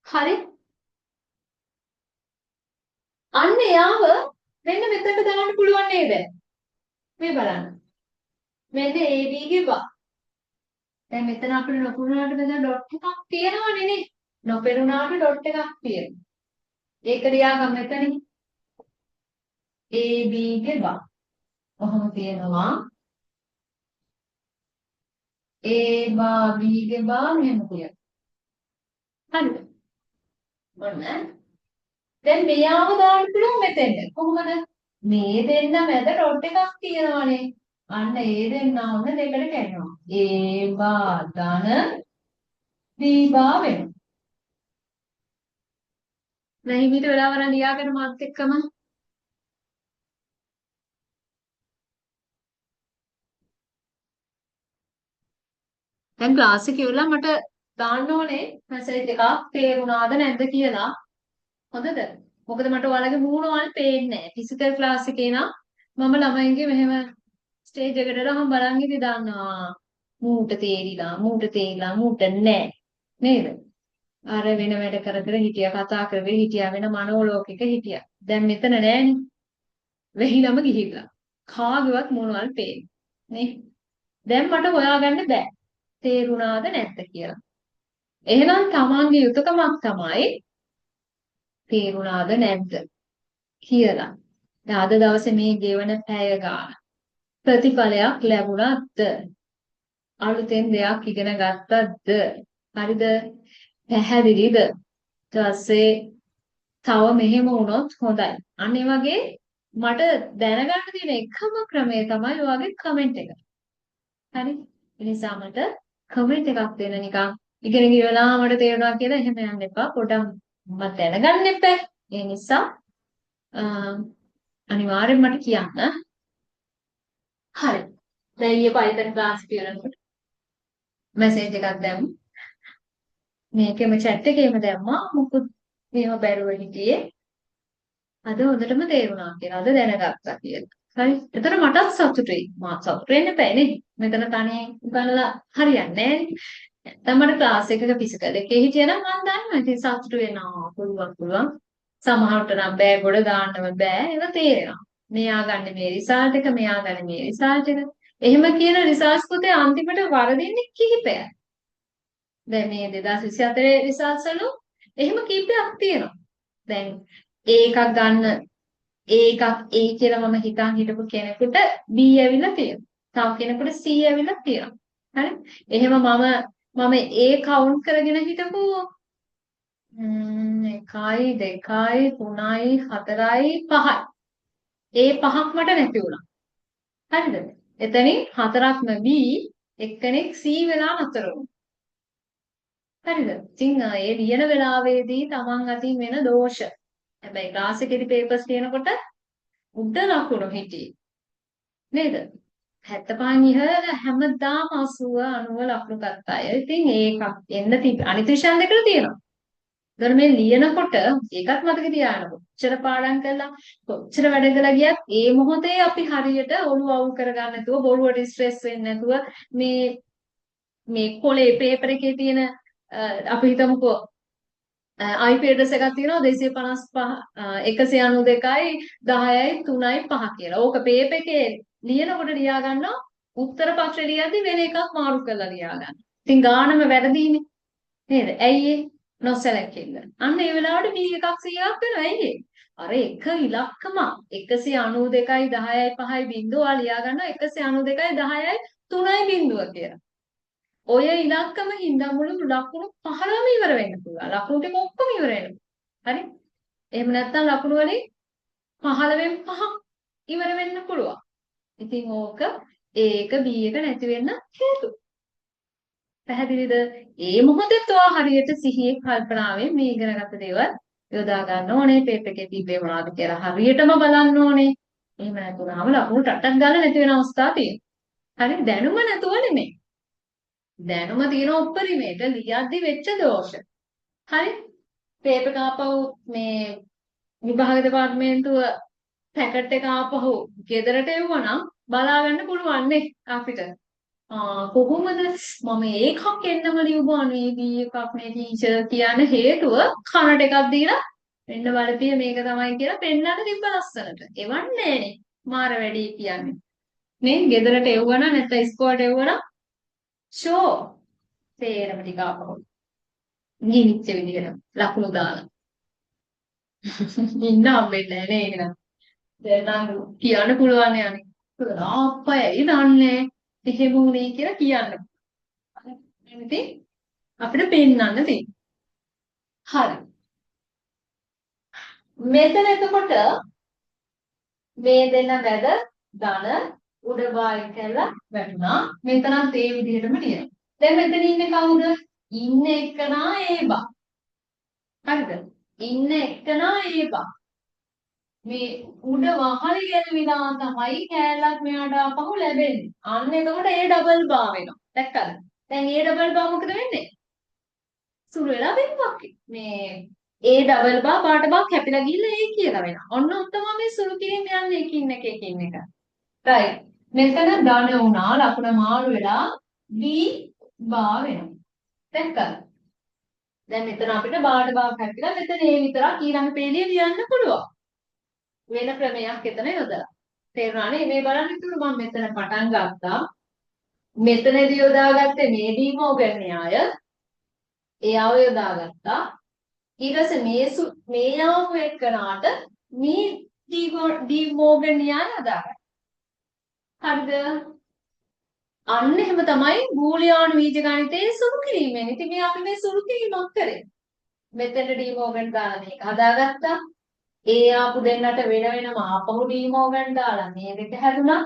හරි? අන්න යාව මෙන්න මෙතනට දාන්න පුළුවන් නේද? මේ බලන්න. මෙන්න AB ගේ බා. දැන් මෙතන අපිට නොපෙරුණාට මෙතන ඩොට් එකක් තියෙනවනේ නේ. නොපෙරුණාට ඩොට් එකක් තියෙනවා. ඒක ලියාගන්න මෙතනින්. AB ගේ බා. කොහොම තියෙනවා? A බා B ගේ බා මෙහෙම තියෙනවා. හරිද? ඔන්න. දැන් මෙයාව දාන්න පුළුවන් මෙතෙන්ට. කොහොමද? මේ දෙන්න මැද ඩොට් එකක් තියෙනවනේ. අන්න ඒ දෙන්න ඔන්න දෙකට කැඩෙනවා. A බා ධන B බා වෙනවා. දැන් හිමිට වෙලා වරන් ලියාගෙන මාත් එක්කම දැන් ක්ලාස් එක ඉවරලා මට දාන්න ඕනේ මැසේජ් එකක් තේරුණාද නැද්ද කියලා. හොඳද? මොකද මට ඔයාලගේ මූණ වල් පේන්නේ නැහැ. ෆිසිකල් ක්ලාස් එකේ නම් මම ළමයින්ගේ මෙහෙම ස්ටේජ් එකට ගහම බලන් ඉඳි දාන්නවා. මූට තේරිලා මූට නැහැ. නේද? අර වෙන වැඩ කර කර හිටියා කතා කරගෙන හිටියා වෙන මනෝලෝකික හිටියා. දැන් මෙතන නෑනේ. වෙහිලම ගිහිල්ලා. කාගේවත් මූණ වල් පේන්නේ. නේ? දැන් මට හොයාගන්න බෑ. තේරුණාද නැද්ද කියලා. එහෙනම් තමන්ගේ යුතුයකමක් තමයි තේරුණාද නැද්ද කියලා. දැන් අද දවසේ මේ ගෙවන පැය ගාන ප්‍රතිඵලයක් ලැබුණාද? අලුතෙන් දෙයක් ඉගෙන ගත්තද? හරිද? පැහැදිලිද? ඊට පස්සේ තව මෙහෙම වුණොත් හොඳයි. අන්න ඒ වගේ මට දැනගන්න තියෙන එකම ක්‍රමය තමයි ඔයගේ කමෙන්ට් එක. හරි? ඒ නිසා මට කමෙන්ට් එකක් දෙන්න නිකන් ඉගෙන ගිහලා මට තේරුණා කියලා එහෙම යන්න එපා. පොඩ්ඩක් මම දැනගන්න එපා. ඒ නිසා අනිවාර්යෙන් මට කියන්න. හරි. දැන් ඊයේ Python ක්ලාස් එක ඉවරනකොට මැසේජ් එකක් දැම්මා. මේකෙම chat එකේම දැම්මා. මොකද මේව බැරුව හිටියේ. අද හොඳටම තේරුණා කියලා. අද දැනගත්තා කියලා. හරි. එතන මටත් සතුටුයි. මා සතුටු වෙන්න එපා නේ. මෙතන තනියෙන් උගන්ලා හරියන්නේ නැහැ. නැත්නම් මට ක්ලාස් එකක ෆිසිකල් එකේ හිටියනම් මම දන්නවා ඉතින් සතුටු වෙනවා. පුළුවන්. සමහරට නම් බෑ ගොඩ දාන්නම බෑ. ඒක තේරෙනවා. මෙයා ගන්න මේ රිසල්ට් එක, මෙයා ගන්න මේ රිසල්ට් එක. එහෙම කියන රිසර්ච් පොතේ අන්තිමට වරදින්නේ කිහිපයක්. දැන් මේ 2024 රිසර්ච් වල එහෙම කීපයක් තියෙනවා. දැන් ඒකක් ගන්න ඒකක් A කියලා මම හිතන් හිටපු කෙනෙකුට B ඇවිල්ලා තියෙනවා. තව කෙනෙකුට C ඇවිල්ලා තියෙනවා. හරි? එහෙම මම A කවුන්ට් කරගෙන හිටපු 1 2 3 4යි 5යි. ඒ පහක් මට නැති වුණා. හරිද? එතනින් 4ක්ම B එක්කෙනෙක් C වෙලා නතර වුණා. හරිද? ඉතින් ඒ ලියන වෙලාවේදී Taman අතින් වෙන දෝෂ. හැබැයි ක්ලාස් එකේදී පේපර්ස් ලියනකොට උඩ ලකුණු හිටියේ. නේද? 75න් ඉහළ හැමදාම 80 90 ලකුණු ගත්ත අය. ඉතින් ඒකක් එන්න අනිත් විෂයන් දෙකල තියෙනවා. ඒතර මේ ලියනකොට ඒකත් මතක තියාගන්න. කොච්චර පාඩම් කළා කොච්චර වැඩ කළා ගියත් ඒ මොහොතේ අපි හරියට ඔළුව අවුල් කරගන්න නැතුව බොරුවට ස්ට්‍රෙස් වෙන්නේ නැතුව මේ කොලේ පේපර් එකේ තියෙන අපි හිතමුකෝ IP ඇඩ්‍රස් එකක් තියෙනවා 255 192යි 10යි 3යි 5 කියලා. ඕක පේපර් එකේ ලියනකොට ලියා ගන්නවා උත්තර පත්‍රය ලියද්දි වෙන එකක් මාරු කරලා ලියා ගන්න. ඉතින් ගානම වැරදීනේ. නේද? ඇයි ඒ? නොසැලකිල්ල. අන්න ඒ වෙලාවට B එකක් 100ක් වෙනවා. ඇයි ඒ? අර එක ඉලක්කම 192යි 10යි 5යි බිංදුව ලියා ගන්නවා 192යි 10යි 3යි බිංදුව කියලා. ඔය ඉලක්කම හින්දා මුළු ලකුණු 15ම ඉවර වෙන්න පුළුවන්. ලකුණු ටික ඔක්කොම ඉවර වෙන්න. හරි? එහෙම නැත්නම් ලකුණු වලින් 15න් 5ක් ඉවර වෙන්න පුළුවන්. ඉතින් ඕක A එක B එක නැති වෙන්න හේතු. පැහැදිලිද? ඒ මොහොතේ ඔයා හරියට සිහියේ කල්පනාවෙන් මේ ඉගෙනගත්ත දේවල් යොදා ගන්න ඕනේ. පේපර් එකේ තිබ්බේ මොනවද කියලා හරියටම බලන්න ඕනේ. එහෙම නැතුනම ලකුණු ටටක් ගාලා නැති වෙන අවස්ථා තියෙනවා. හරි? දැනුම නැතුව නෙමෙයි. දැනුම තියෙන උපරිමයට ලියද්දි වෙච්ච දෝෂ. හරි? පේපර් කාපව් මේ විභාග දෙපාර්තමේන්තුව පැකට් එක ආපහු ගෙදරට එවුවනම් බලා ගන්න පුළුවන් නේ අපිට. කොහොමද මම ඒකක් එන්නම ලියුවා නේ B එකක් නේ ටීචර් කියන හේතුව කනට එකක් දීලා මෙන්න බලපිය මේක තමයි කියලා පෙන්නන්න තිබ්බ ලස්සනට. එවන්නේ නෑනේ. මාර වැඩි කියන්නේ. නේ ගෙදරට එවුවනම් නැත්නම් ඉස්කෝලේට එවුවනම් ෂෝ තේරම ටික ආපහු. ගිනිච්ච විදිහට ලකුණු දාලා. ඉන්න හම්බෙන්නේ නෑ නේ එහෙනම්. දැන් නම් කියන්න පුළුවන් යන්නේ. අප්පා ඇයි දන්නේ? එහෙම උනේ කියලා කියන්න. ඉතින් අපිට පෙන්නන්න තියෙනවා. හරි. මෙතන එතකොට මේ දෙන්න වැද ධන උඩ බායි කියලා වැටුණා. මෙතනත් ඒ විදිහටම ලියනවා. දැන් මෙතන ඉන්නේ කවුද? ඉන්න එක්කනා ඒබා. හරිද? ඉන්න එක්කනා ඒබා. මේ උඩ වහලි ගැලවිලා තමයි කෑල්ලක් මෙයාට ආපහු ලැබෙන්නේ. අන්න එතකොට ඒ ඩබල් බා වෙනවා. දැක්කද? දැන් ඒ ඩබල් බා මොකද වෙන්නේ? සුළු වෙලා බිඳුවක්. මේ ඒ ඩබල් බා බාට බා කැපිලා ගිහිල්ලා ඒ කියලා වෙනවා. ඔන්න ඔතම මේ සුළු කිරීම යන්නේ එකින් එක එකින් එක. right. මෙතන ධන වුණා ලකුණ මාරු වෙලා b බා වෙනවා. දැක්කද? දැන් මෙතන අපිට බාට බා කැපිලා මෙතන ඒ විතරක් ඊළඟ පේළිය ලියන්න පුළුවන්. වෙන ක්‍රමයක් එතන යොදලා. තේරුණානේ? මේ බලන්න ඉතින් මම මෙතන පටන් ගත්තා. මෙතනදී යොදාගත්තේ මේ डी මෝගන් න්‍යාය. එයාව යොදාගත්තා. ඊට පස්සේ මේ යාමු එක්කනාට මේ डी මෝගන් න්‍යාය යොදාගත්තා. හරිද? අන්න එහෙම තමයි බූලියානු බීජගණිතයේ සුළු කිරීමෙන්. ඉතින් මේ අපි මේ සුළු කිරීමක් කරේ. මෙතන डी මෝගන් දාලා මේක හදාගත්තා. ඒ ආපු දෙන්නට වෙන වෙනම ආපහු डी මෝගන් දාලා මේ දෙක හැදුණා.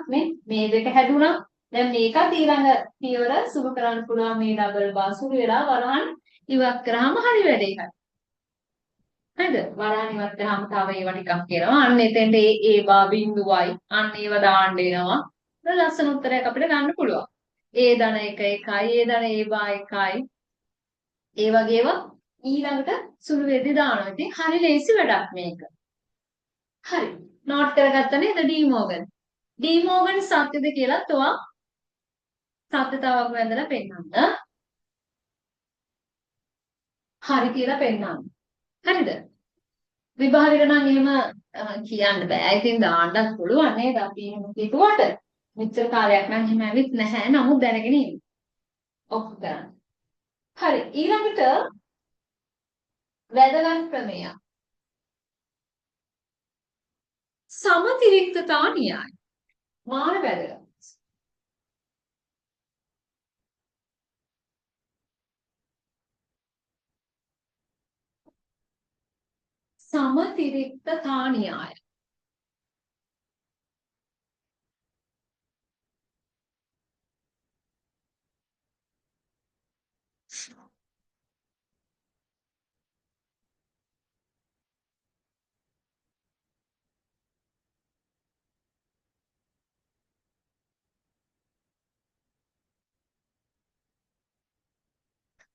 මේ දෙක හැදුණා. දැන් මේකත් ඊළඟ පියවර සුළු කරන්න පුළුවන් මේ ඩබල් බා සුළු වෙලා වරහන් ඉවත් කරාම හරි වැඩේ එකයි. හරිද? වරහන් ඉවත් කරාම තව ඒවා ටිකක් කියනවා. අන්න එතෙන්ට ඒ බා බිඳුවයි. අන්න ඒව දාන්න එනවා. ලස්සන උත්තරයක් අපිට ගන්න පුළුවන්. ඒ ධන 1 1යි, ඒ ධන ඒ බා 1යි. ඒ වගේම ඊළඟට සුළු වෙද්දී දානවා. ඉතින් හරි ලේසි වැඩක් මේක. හරි. නෝට් කරගත්ත නේද डी මෝගන්? डी මෝගන් සත්‍යද කියලා තෝවා සත්‍ය තවක් වැඳලා පෙන්නන්න. හරි කියලා පෙන්නන්න. හරිද? විභාගෙට නම් එහෙම කියන්න බෑ. ඉතින් දාන්නත් පුළුවන් නේද? අපි එහෙම කිව්වට. මෙච්චර කාලයක් නම් එහෙම ඇවිත් නැහැ. නමුත් දැනගෙන ඉන්න. ඔක්කො කරන්න. හරි. ඊළඟට වැදගත් ක්‍රමයක්. සමතිරික්තතා න්‍යාය. මාන වැදගත්. සමතිරික්තතා න්‍යාය.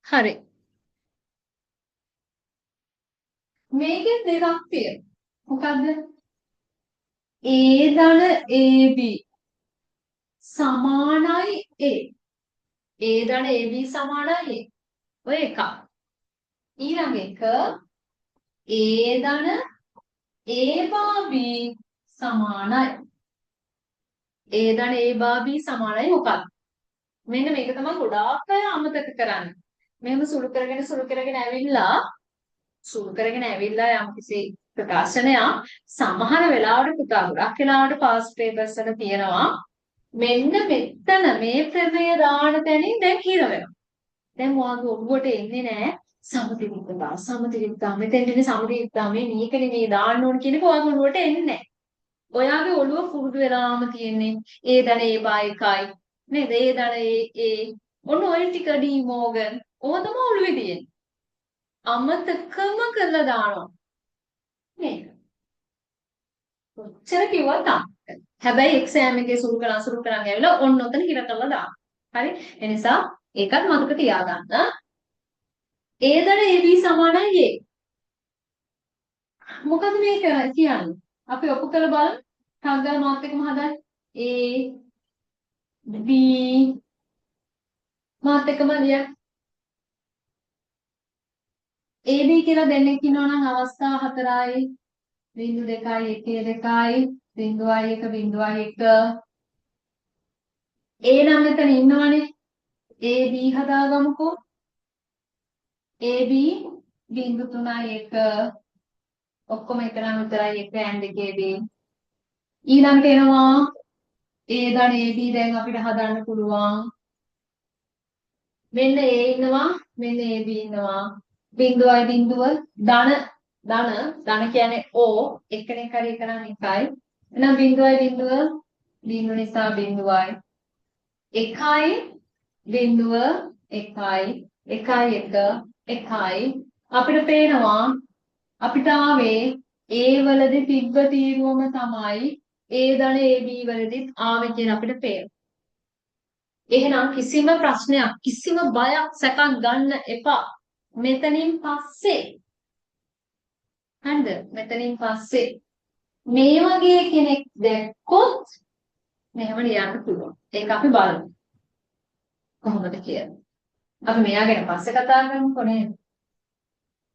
හරි. මේකේ දෙකක් තියෙනවා. මොකද්ද? A ධන AB සමානයි A. A ධන AB සමානයි A. ඔය එකක්. ඊළඟ එක A ධන A බා B සමානයි. A ධන A බා B සමානයි මොකක්ද? මෙන්න මේක තමයි ගොඩාක් අය අමතක කරන්නේ. මෙහෙම සුළු කරගෙන යම් කිසි ප්‍රකාශනයක් සමහර වෙලාවට පුතා ගොඩක් වෙලාවට පාස් පේපර්ස් වල තියෙනවා. මෙන්න මෙතන මේ ප්‍රමේය දාන තැනින් දැන් හිර වෙනවා. දැන් ඔයාගේ ඔළුවට එන්නේ නැහැ සමතිවික්තා මෙතෙන්දී සමතිවික්තා මේකනේ මේ දාන්න ඕන කියන එක ඔයාගේ ඔළුවට එන්නේ නැහැ. ඔයාගේ ඔළුව පුරුදු වෙලාම තියෙන්නේ ඒ ධන ඒ බා එකයි නේද? ඒ ධන ඒ ඔන්න ඔය ටික डी මෝගන් ඕක තමයි ඔළුවේ තියෙන්නේ. අමතකම කරලා දානවා. නේද? කොච්චර කිව්වත් තමයි. හැබැයි එක්සෑම් එකේ සුළු කරන් ඇවිල්ලා ඔන්න ඔතන හිර කරලා දාන්න. හරි? ඒ නිසා ඒකත් මතක තියාගන්න. A ධන AB සමානයි A. මොකද මේක කියන්නේ? අපි ඔප්පු කරලා බලමු. ටග්ගල් මාත් එක්කම හදන්න. A B මාත් එක්කම ලියන්න. AB කියලා දෙන්නෙක් ඉන්නවා නම් අවස්ථා හතරයි. 0.2 1.2 0.1 A නම් මෙතන ඉන්නවනේ. AB හදාගමුකෝ. AB 0.3 ඔක්කොම එක නම් විතරයි 1 and 2 AB. ඊළඟට එනවා A දන AB දැන් අපිට හදන්න පුළුවන්. මෙන්න A ඉන්නවා, මෙන්න AB ඉන්නවා. බිඳුවයි බිඳුව ධන කියන්නේ O එක්කෙනෙක් හරි එක නම් එකයි. එහෙනම් බිඳුවයි බිඳුව නිසා බිඳුවයි. 1යි බිඳුව 1යි 1යි 1යි අපිට පේනවා අපිට ආවේ A වලදී තිබ්බ තීරුවම තමයි A ධන AB වලදීත් ආවේ කියලා අපිට පේනවා. එහෙනම් කිසිම ප්‍රශ්නයක් කිසිම බයක් සැකක් ගන්න එපා. මෙතනින් පස්සේ හරිද? මෙතනින් පස්සේ මේ වගේ කෙනෙක් දැක්කොත් මෙහෙම ලියන්න පුළුවන්. ඒක අපි බලමු. කොහොමද කියලා. අපි මෙයා ගැන පස්සේ කතා කරමුකෝ නේද?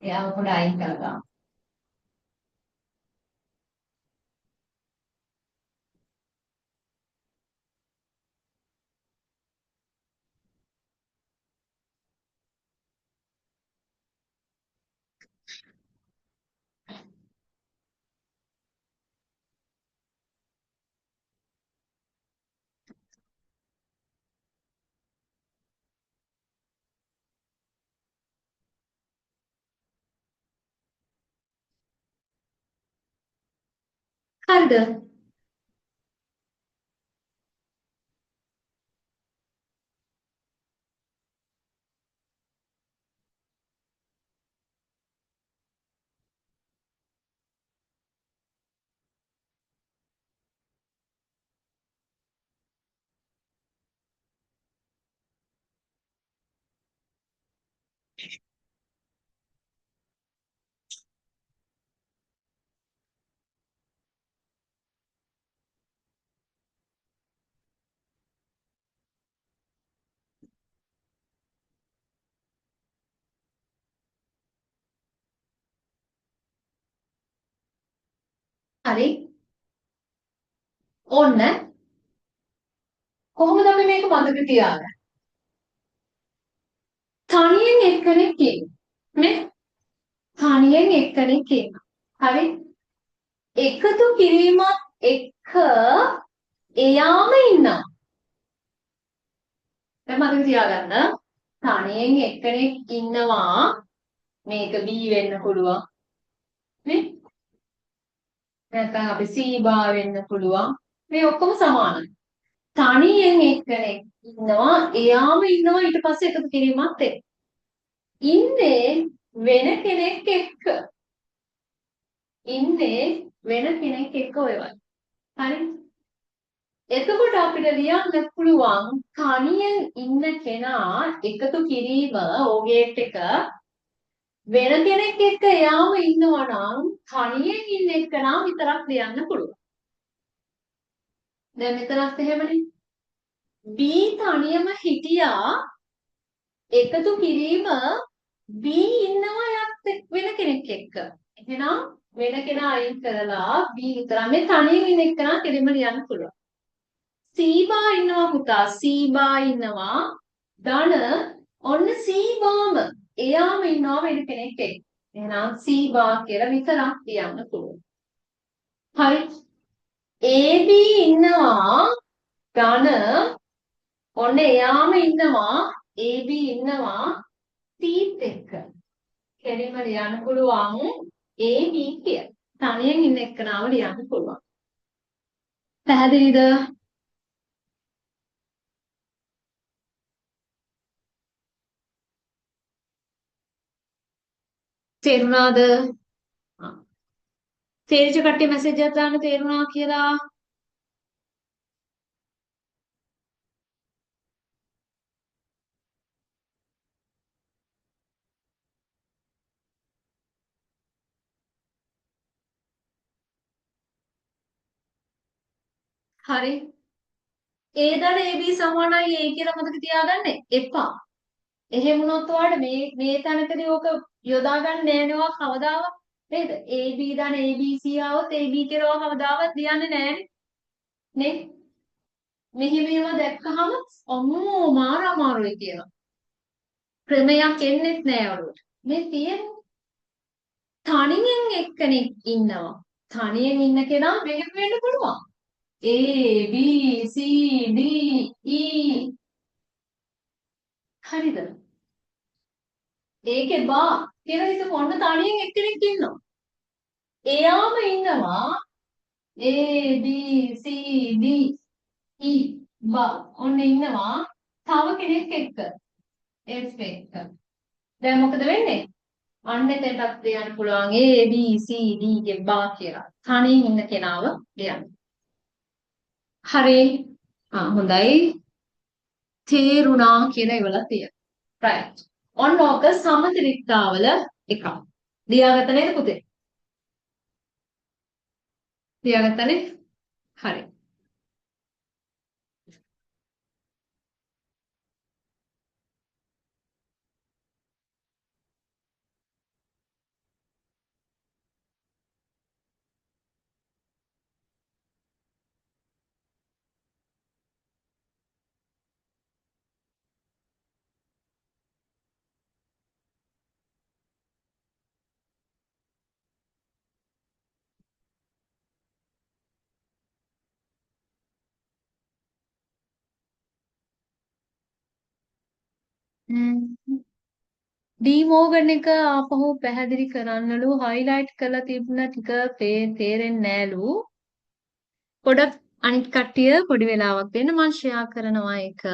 එයාම පොඩ අයින් කරගමු. හරිද? හරි. ඕන්න කොහොමද අපි මේක මතක තියාගන්නේ? තනියෙන් එක්කෙනෙක් ඉන්නේ. නේ? තනියෙන් එක්කෙනෙක් ඉන්නවා. හරි? එකතු කිරීමත් එක්ක එයාම ඉන්නවා. දැන් මතක තියාගන්න. තනියෙන් එක්කෙනෙක් ඉන්නවා. මේක B වෙන්න පුළුවන්. නේ? නැත්නම් අපි C බා වෙන්න පුළුවන්. මේ ඔක්කොම සමානයි. තනියෙන් එක්කෙනෙක් ඉන්නවා. එයාම ඉන්නවා ඊට පස්සේ එකතු කිරීමත් එක්ක. ඉන්නේ වෙන කෙනෙක් එක්ක. ඉන්නේ වෙන කෙනෙක් එක්ක ඔය වගේ. හරි? එතකොට අපිට ලියන්න පුළුවන් තනියෙන් ඉන්න කෙනා එකතු කිරීම ඕගේට් එක වෙන කෙනෙක් එක්ක එයාම ඉන්නවා නම් තනියෙන් ඉන්න එක්කනා විතරක් ලියන්න පුළුවන්. දැන් මෙතනත් එහෙමනේ. B තනියම හිටියා එකතු කිරීම B ඉන්නවා යත් වෙන කෙනෙක් එක්ක. එහෙනම් වෙන කෙනා අයින් කරලා B විතරක් මේ තනියෙන් ඉන්න එක්කනා කෙලින්ම ලියන්න පුළුවන්. C බා ඉන්නවා පුතා C බා ඉන්නවා ධන ඔන්න C බාම එයාම ඉන්නවා වෙන කෙනෙක් එක්ක. එහෙනම් C බා කියලා විතරක් ලියන්න පුළුවන්. හරි. AB ඉන්නවා ධන ඔන්න එයාම ඉන්නවා AB ඉන්නවා Cත් එක්ක. කෙලින්ම ලියන්න පුළුවන් AB කියලා. තනියෙන් ඉන්න එක්කනාව ලියන්න පුළුවන්. පැහැදිලිද? තේරුණාද? තේරිච්ච කට්ටිය මැසේජ් එකක් දාන්න තේරුණා කියලා. හරි. A දඩ AB සමානයි A කියලා මතක තියාගන්න එපා. එහෙම වුණොත් ඔයාලට මේ තැනකදී ඕක යොදා ගන්න නෑනවා කවදාවත් නේද? AB දාන ABC ආවොත් AB කියලා කවදාවත් ලියන්නේ නෑනේ. නේ? මෙහෙම ඒවා දැක්කහම අම්මෝ මාර අමාරුයි කියලා. ක්‍රමයක් එන්නේ නෑ ඔළුවට. මේ තියෙන තනියෙන් එක්කෙනෙක් ඉන්නවා. තනියෙන් ඉන්න කෙනා මෙහෙම වෙන්න පුළුවන්. A B C D E හරිද? ඒකේ බා කියලා හිතමු ඔන්න තනියෙන් එක්කෙනෙක් ඉන්නවා. එයාම ඉන්නවා A B C D E බා ඔන්න ඉන්නවා තව කෙනෙක් එක්ක F එක්ක. දැන් මොකද වෙන්නේ? අන්න එතනටත් ලියන්න පුළුවන් A B C D ගේ බා කියලා. තනියෙන් ඉන්න කෙනාව ලියන්න. හරි. හොඳයි. තේරුණා කියලා ඉවලා තියෙනවා. right. ඔන්න ඕක සමතිරික්තාවල එකක්. ලියාගත්ත නේද පුතේ? ලියාගත්තනේ? හරි. ඩී මෝගන් එක ආපහු පැහැදිලි කරන්නලු හයිලයිට් කරලා තිබුණ ටික තේරෙන්නේ නෑලු. පොඩක් අනිත් කට්ටිය පොඩි වෙලාවක් දෙන්න මම ෂෙයා කරනවා ඒක.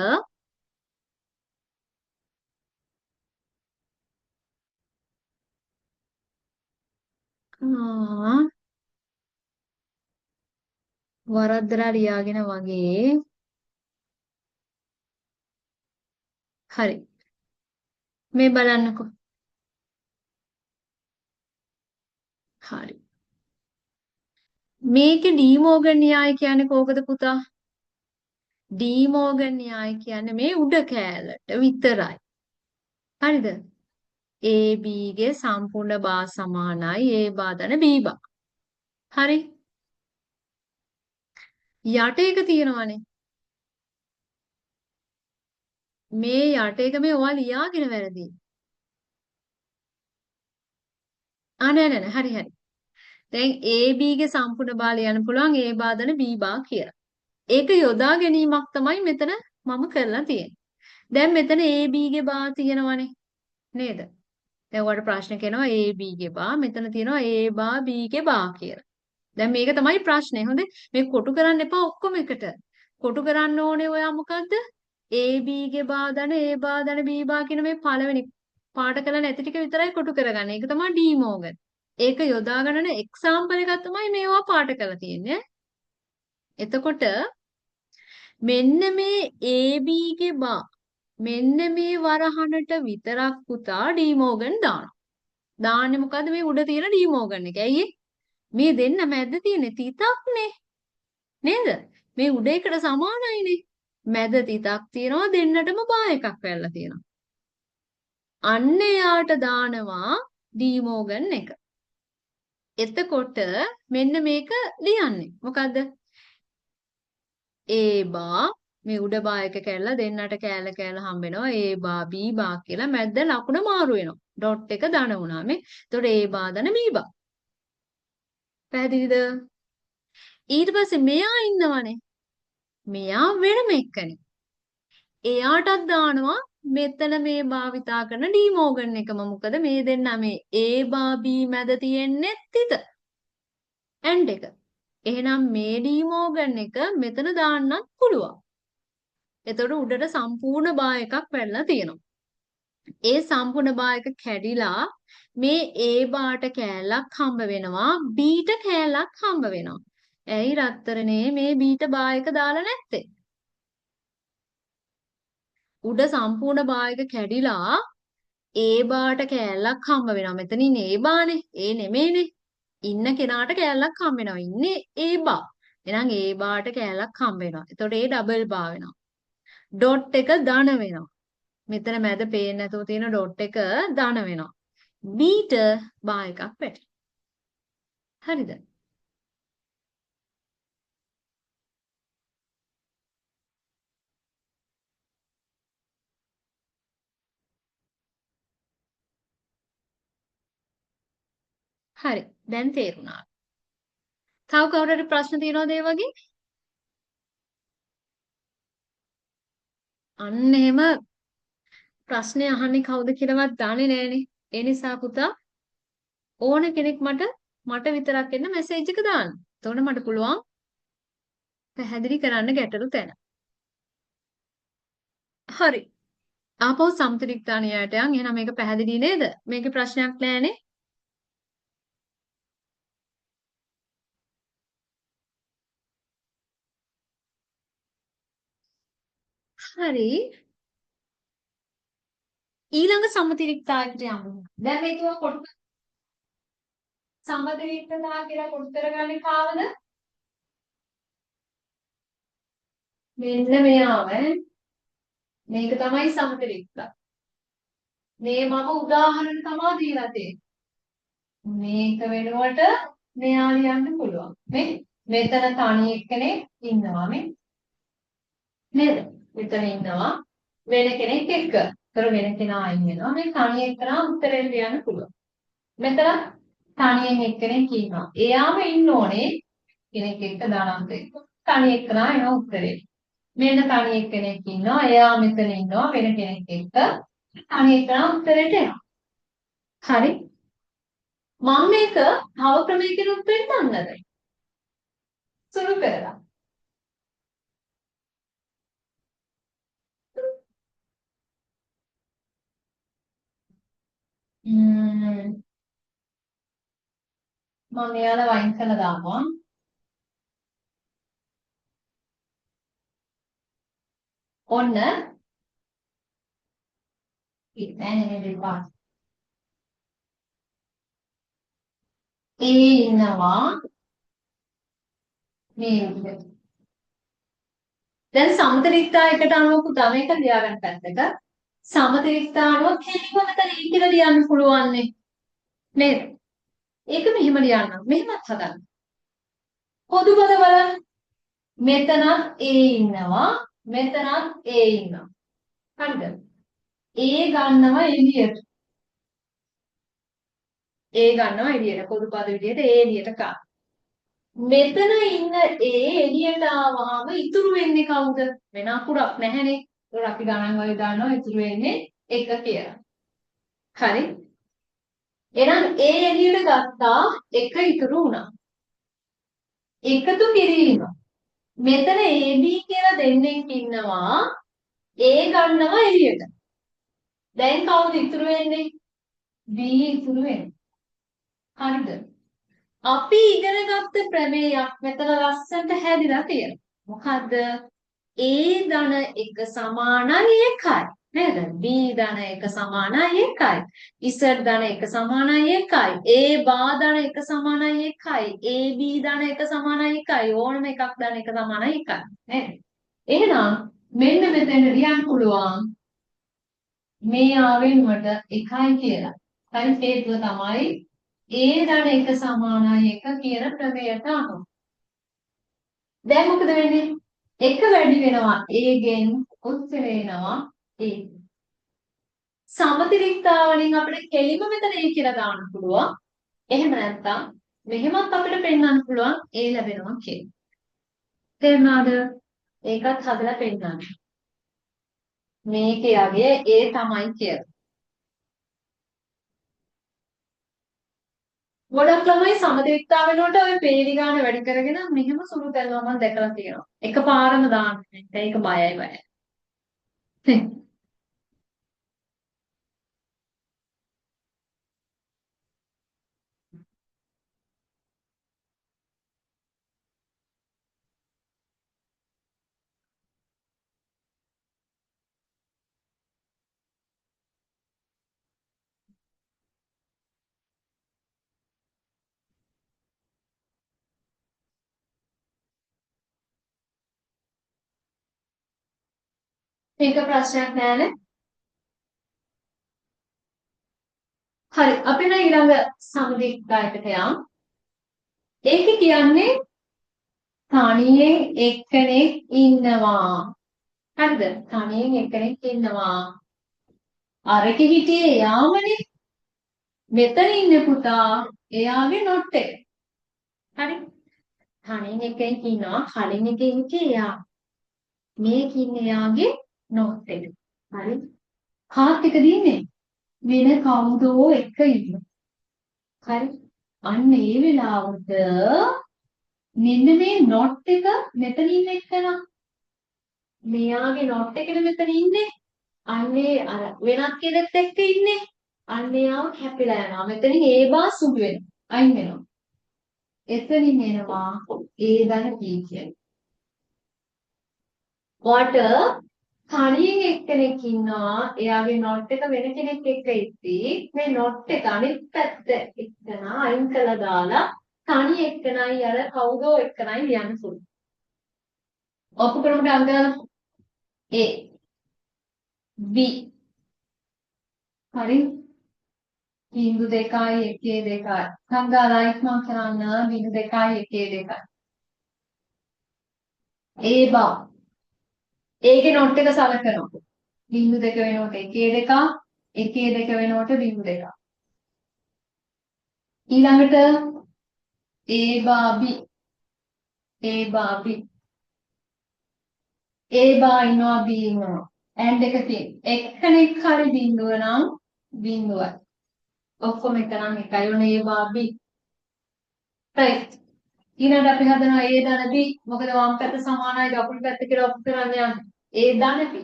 වරද්දලා ලියාගෙන වගේ. හරි. මේ බලන්නකෝ. හරි. මේකේ ඩී මෝගන් න්‍යාය කියන්නේ කොහොමද පුතා? ඩී මෝගන් න්‍යාය කියන්නේ මේ උඩ කෑල්ලට විතරයි. හරිද? AB ගේ සම්පූර්ණ බා සමානයි A බා දන B බා. හරි. යට එක තියෙනවනේ. මේ යට එක මේ ඔයා ලියාගෙන වැරදි. නෑ හරි හරි. දැන් AB ගේ සම්පූර්ණ බා ලියන්න පුළුවන් A බා දන B බා කියලා. ඒක යොදා ගැනීමක් තමයි මෙතන මම කරලා තියෙන්නේ. දැන් මෙතන AB ගේ බා තියෙනවනේ. නේද? දැන් ඔයාලට ප්‍රශ්න කෙනවා AB ගේ බා මෙතන තියෙනවා A බා B ගේ බා කියලා. දැන් මේක තමයි ප්‍රශ්නේ. හොඳේ. මේක කොටු කරන්න එපා ඔක්කොම එකට. කොටු කරන්න ඕනේ ඔයා මොකද්ද? AB ගේ බා දන A බා දන B බා කියන මේ පළවෙනි පාඩ කරලා නැති ටික විතරයි කොටු කරගන්න. ඒක තමයි ඩී මෝගන්. ඒක යොදා ගන්න එක්සැම්පල් එකක් තමයි මේවා පාඩ කරලා තියෙන්නේ. එතකොට මෙන්න මේ AB ගේ බා මෙන්න මේ වරහනට විතරක් පුතා ඩී මෝගන් දානවා. දාන්නේ මොකද්ද මේ උඩ තියෙන ඩී මෝගන් එක. ඇයි මේ දෙන්න මැද්ද තියෙන තිතක්නේ. නේද? මේ උඩ එකට සමානයිනේ. මැද තිතක් තියෙනවා දෙන්නටම බා එකක් වැල්ලා තියෙනවා. අන්න එයාට දානවා ඩී මෝගන් එක. එතකොට මෙන්න මේක ලියන්නේ. මොකද්ද? A බා මේ උඩ බා එක කැල්ල දෙන්නට කෑල්ල කෑල්ල හම්බ වෙනවා A බා B බා කියලා මැද්ද ලකුණ මාරු වෙනවා. ඩොට් එක දන වුණා මේ. එතකොට A බා දන B බා. පැහැදිලිද? ඊට පස්සේ මෙයා ඉන්නවනේ. මෙයා වෙනම එක්කනේ. එයාටත් දානවා මෙතන මේ භාවිතා කරන ඩී මෝගන් එකම. මොකද මේ දෙන්න මේ A බා B මැද තියෙන්නේ තිත. ඇන්ඩ් එක. එහෙනම් මේ ඩී මෝගන් එක මෙතන දාන්නත් පුළුවන්. එතකොට උඩට සම්පූර්ණ බා එකක් වැල්ලා තියෙනවා. ඒ සම්පූර්ණ බා එක කැඩිලා මේ A බාට කෑල්ලක් හම්බ වෙනවා Bට කෑල්ලක් හම්බ වෙනවා. ඇයි රත්තරනේ මේ Bට බා එක දාලා නැත්තේ? උඩ සම්පූර්ණ බා එක කැඩිලා A බාට කෑල්ලක් හම්බ වෙනවා. මෙතන ඉන්නේ A බානේ. A නෙමෙයිනේ. ඉන්න කෙනාට කෑල්ලක් හම්බ වෙනවා. ඉන්නේ A බා. එහෙනම් A බාට කෑල්ලක් හම්බ වෙනවා. එතකොට A ඩබල් බා වෙනවා. ඩොට් එක ධන වෙනවා. මෙතන මැද පේන්නේ නැතුව තියෙන ඩොට් එක දාන වෙනවා. B ට බා එකක් වැටෙනවා. හරිද? හරි. දැන් තේරුණා. තව කවුරු හරි ප්‍රශ්න තියෙනවද ඒ වගේ? අන්න එහෙම ප්‍රශ්නේ අහන්නේ කවුද කියලාවත් දන්නේ නැහනේ. ඒ නිසා පුතා ඕන කෙනෙක් මට විතරක් එන්න මැසේජ් එක දාන්න. එතකොට මට පුළුවන් පැහැදිලි කරන්න ගැටලු තැන. හරි. ආපහු සම්ත්‍රික්තානියට යන්. එහෙනම් මේක පැහැදිලි නේද? මේකේ ප්‍රශ්නයක් නැහැනේ. හරි. ඊළඟ සම්ත්‍රික්තායකට යමු. දැන් මේක කොටු සම්බන්ධීකරණා කියලා කොටු කරගන්නේ කාවද? මෙන්න මෙයාව මේක තමයි සම්ත්‍රික්තා. මේ මම උදාහරණ තමයි දීලා තියෙන්නේ. මේක වෙනුවට මෙයා ලියන්න පුළුවන්. මෙතන තනි එක්කෙනෙක් ඉන්නවා මේ. නේද? මෙතන ඉන්නවා වෙන කෙනෙක් එක්ක. ඒතර වෙන කෙනා අයින් වෙනවා. මේ තනි එක්කනා උත්තරේ ලියන්න පුළුවන්. මෙතන තනියෙන් එක්කෙනෙක් ඉන්නවා. එයාම ඉන්න ඕනේ කෙනෙක් එක්ක දානන්ත එක්ක. තනි එක්කනා එන උත්තරේ. මෙන්න තනි එක්කෙනෙක් ඉන්නවා. එයා මෙතන ඉන්නවා වෙන කෙනෙක් එක්ක. තනි එක්කනා උත්තරේට එනවා. හරි. මම මේක තව ක්‍රමයකින් උත්තරෙන්නද? සුළු කරලා. මම එයාලා වයින් කරලා දානවා. ඔන්න ඉතින් දෙපා. ඒ ඉන්නවා මේ විදිහට. දැන් සමතරික්තා එකට අනුව පුතා මේක ලියාගන්න පැත්තක. සමතරික්තා අනුව කෙලිම මෙතන E කියලා ලියන්න පුළුවන් නේද? ඒක මෙහෙම ලියන්න. මෙහෙමත් හදන්න. පොදු පද බලන්න. මෙතනත් A ඉන්නවා. මෙතනත් A ඉන්නවා. හරිද? A ගන්නවා එළියට. A ගන්නවා එළියට. පොදු පද විදිහට A එළියට ගන්න. මෙතන ඉන්න එළියට ආවම ඉතුරු වෙන්නේ කවුද? වෙන අකුරක් නැහැනේ. ඒක අපි ගණන් වල දානවා ඉතුරු වෙන්නේ 1 කියලා. හරි. එහෙනම් එළියට ගත්තා 1 ඉතුරු වුණා. එකතු කිරීම. මෙතන AB කියලා දෙන්නෙක් ඉන්නවා. A ගන්නවා එළියට. දැන් කවුද ඉතුරු වෙන්නේ? B ඉතුරු වෙන්නේ. හරිද? අපි ඉගෙන ගත්ත ප්‍රමේයක් මෙතන ලස්සනට හැදිලා තියෙනවා. මොකද්ද? A ධන 1 සමානයි 1යි. නේද? B ධන 1 සමානයි 1යි. Z ධන 1 සමානයි 1යි. A බා ධන 1 සමානයි 1යි. AB ධන 1 සමානයි 1යි. ඕනම එකක් ධන 1 සමානයි 1යි. නේද? එහෙනම් මෙන්න මෙතන ලියන්න පුළුවන් මේ ආවෙන්නට 1යි කියලා. හරි හේතුව තමයි A ධන 1 සමානයි 1 කියන ප්‍රමේයට අනුව. දැන් මොකද වෙන්නේ? 1 වැඩි වෙනවා A ගෙන් උත්තරේ එනවා A. සමතිරික්තාවලින් අපිට කෙලිම මෙතන A කියලා දාන්න පුළුවන්. එහෙම නැත්නම් මෙහෙමත් අපිට පෙන්වන්න පුළුවන් A ලැබෙනවා කියලා. තේරුණාද? ඒකත් හදලා පෙන්නන්න. මේකේ යගේ A තමයි කියලා. ගොඩක් ළමයි සමතිරික්තා වෙනකොට ඔය පේලි ගාන වැඩි කරගෙන මෙහෙම සුළු කරනවා මම දැකලා තියෙනවා. එකපාරම දාන්නේ. ඒක බයයි බයයි. මේක ප්‍රශ්නයක් නෑනේ. හරි අපි නම් ඊළඟ සමදිග්ගායකට යමු. ඒකේ කියන්නේ තනියෙන් එක්කෙනෙක් ඉන්නවා. හරිද? තනියෙන් එක්කෙනෙක් ඉන්නවා. අරක හිටියේ යාමනේ. මෙතන ඉන්න පුතා එයාගේ නොට් එක. හරි? තනියෙන් එක්කෙනෙක් ඉන්නවා. කලින් එකේ හිටියේ යා. මේක ඉන්නේ යාගේ නොට් එක. හරි? කාත් එකද ඉන්නේ? වෙන කවුදෝ එක ඉන්නවා. හරි? අන්න ඒ වෙලාවට මෙන්න මේ නොට් එක මෙතන ඉන්න එක්කනා. මෙයාගේ නොට් එකනේ මෙතන ඉන්නේ. අන්නේ අර වෙනත් කෙනෙක් එක්ක ඉන්නේ. අන්නේ ආව කැපිලා යනවා. මෙතනින් ඒ බා සුදු වෙනවා. අයින් වෙනවා. එතනින් එනවා ඒ දන කී කියන්නේ. water තනියෙන් එක්කෙනෙක් ඉන්නවා. එයාගේ නොට් එක වෙන කෙනෙක් එක්ක ඉද්දී මේ නොට් එක අනිත් පැත්ත එක්කන අයින් කළා දාලා තනි එක්කනයි අර කවුදෝ එක්කනයි ලියන්න පුළුවන්. ඔප්පු කරමුට අංක A B හරි බිංදු 2යි 1 2යි සංගාලා ඉක්මන් කරන්න බිංදු 2යි 1 2යි ඒ බා ඒකේ නොට් එක සලකනවා බිංදු 2 වෙනකොට 1 2 1 2 වෙනකොට බිංදු 2 ඊළඟට ඒ බා B ඒ බා B ඒ බා ඉන්නවා B ඉන්නවා and එක තියෙන එක්කෙනෙක් හරි බිංදුව නම් බිංදුවයි ඔක්කොම එක නම් එකයි ඔන්න ඒ බා B right ඊළඟට අපි හදනවා ඒ ධන B මොකද වම් පැත්ත සමානයි දකුණු පැත්ත කියලා ඔප්පු කරන්න යන්නේ ඒ ධන B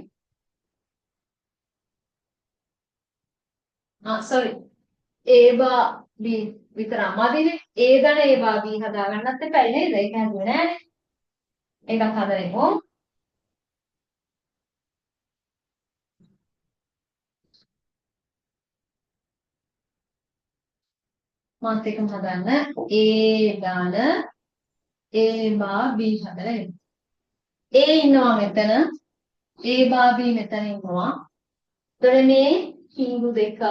sorry ඒ බා B විතරක් මදිනේ ඒ ධන ඒ බා B හදාගන්නත් එපා නේද ඒක හදුවේ නෑනේ ඒකත් හදන්නේ මාත් එකම හදන්න ඒ ධන ඒ බා B හදලා එන්න ඒ ඉන්නවා මෙතන ඒ බා B මෙතන ඉන්නවා එතකොට මේ කිංගු දෙක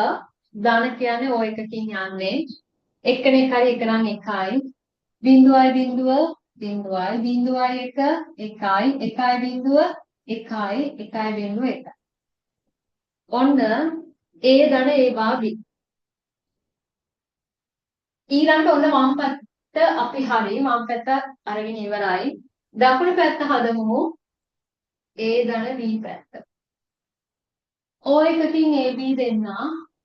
ධන කියන්නේ ඔය එකකින් යන්නේ එක්කෙනෙක් හරි එක නම් එකයි බිංදුවයි බිංදුව බිංදුවයි බිංදුවයි එක එකයි එකයි බිංදුව එකයි එකයි බිංදුව එකයි ඔන්න ඒ ධන ඒ බා B ඊළඟට ඔන්න වම් පැත්ත අපි හරි වම් පැත්ත අරගෙන ඉවරයි දකුණු පැත්ත හදමු ඒ ධන B පැත්ත ඔය එකකින් AB දෙන්න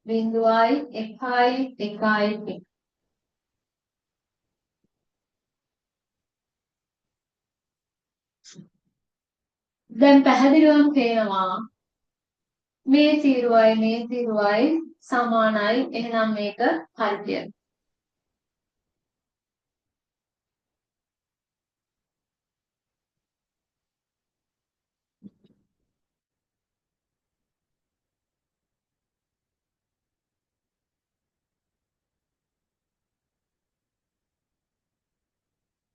බිංදුවයි එකයි එකයි එක දැන් පැහැදිලිවම පේනවා මේ තීරුවයි සමානයි එහෙනම් මේක හරි කියලා.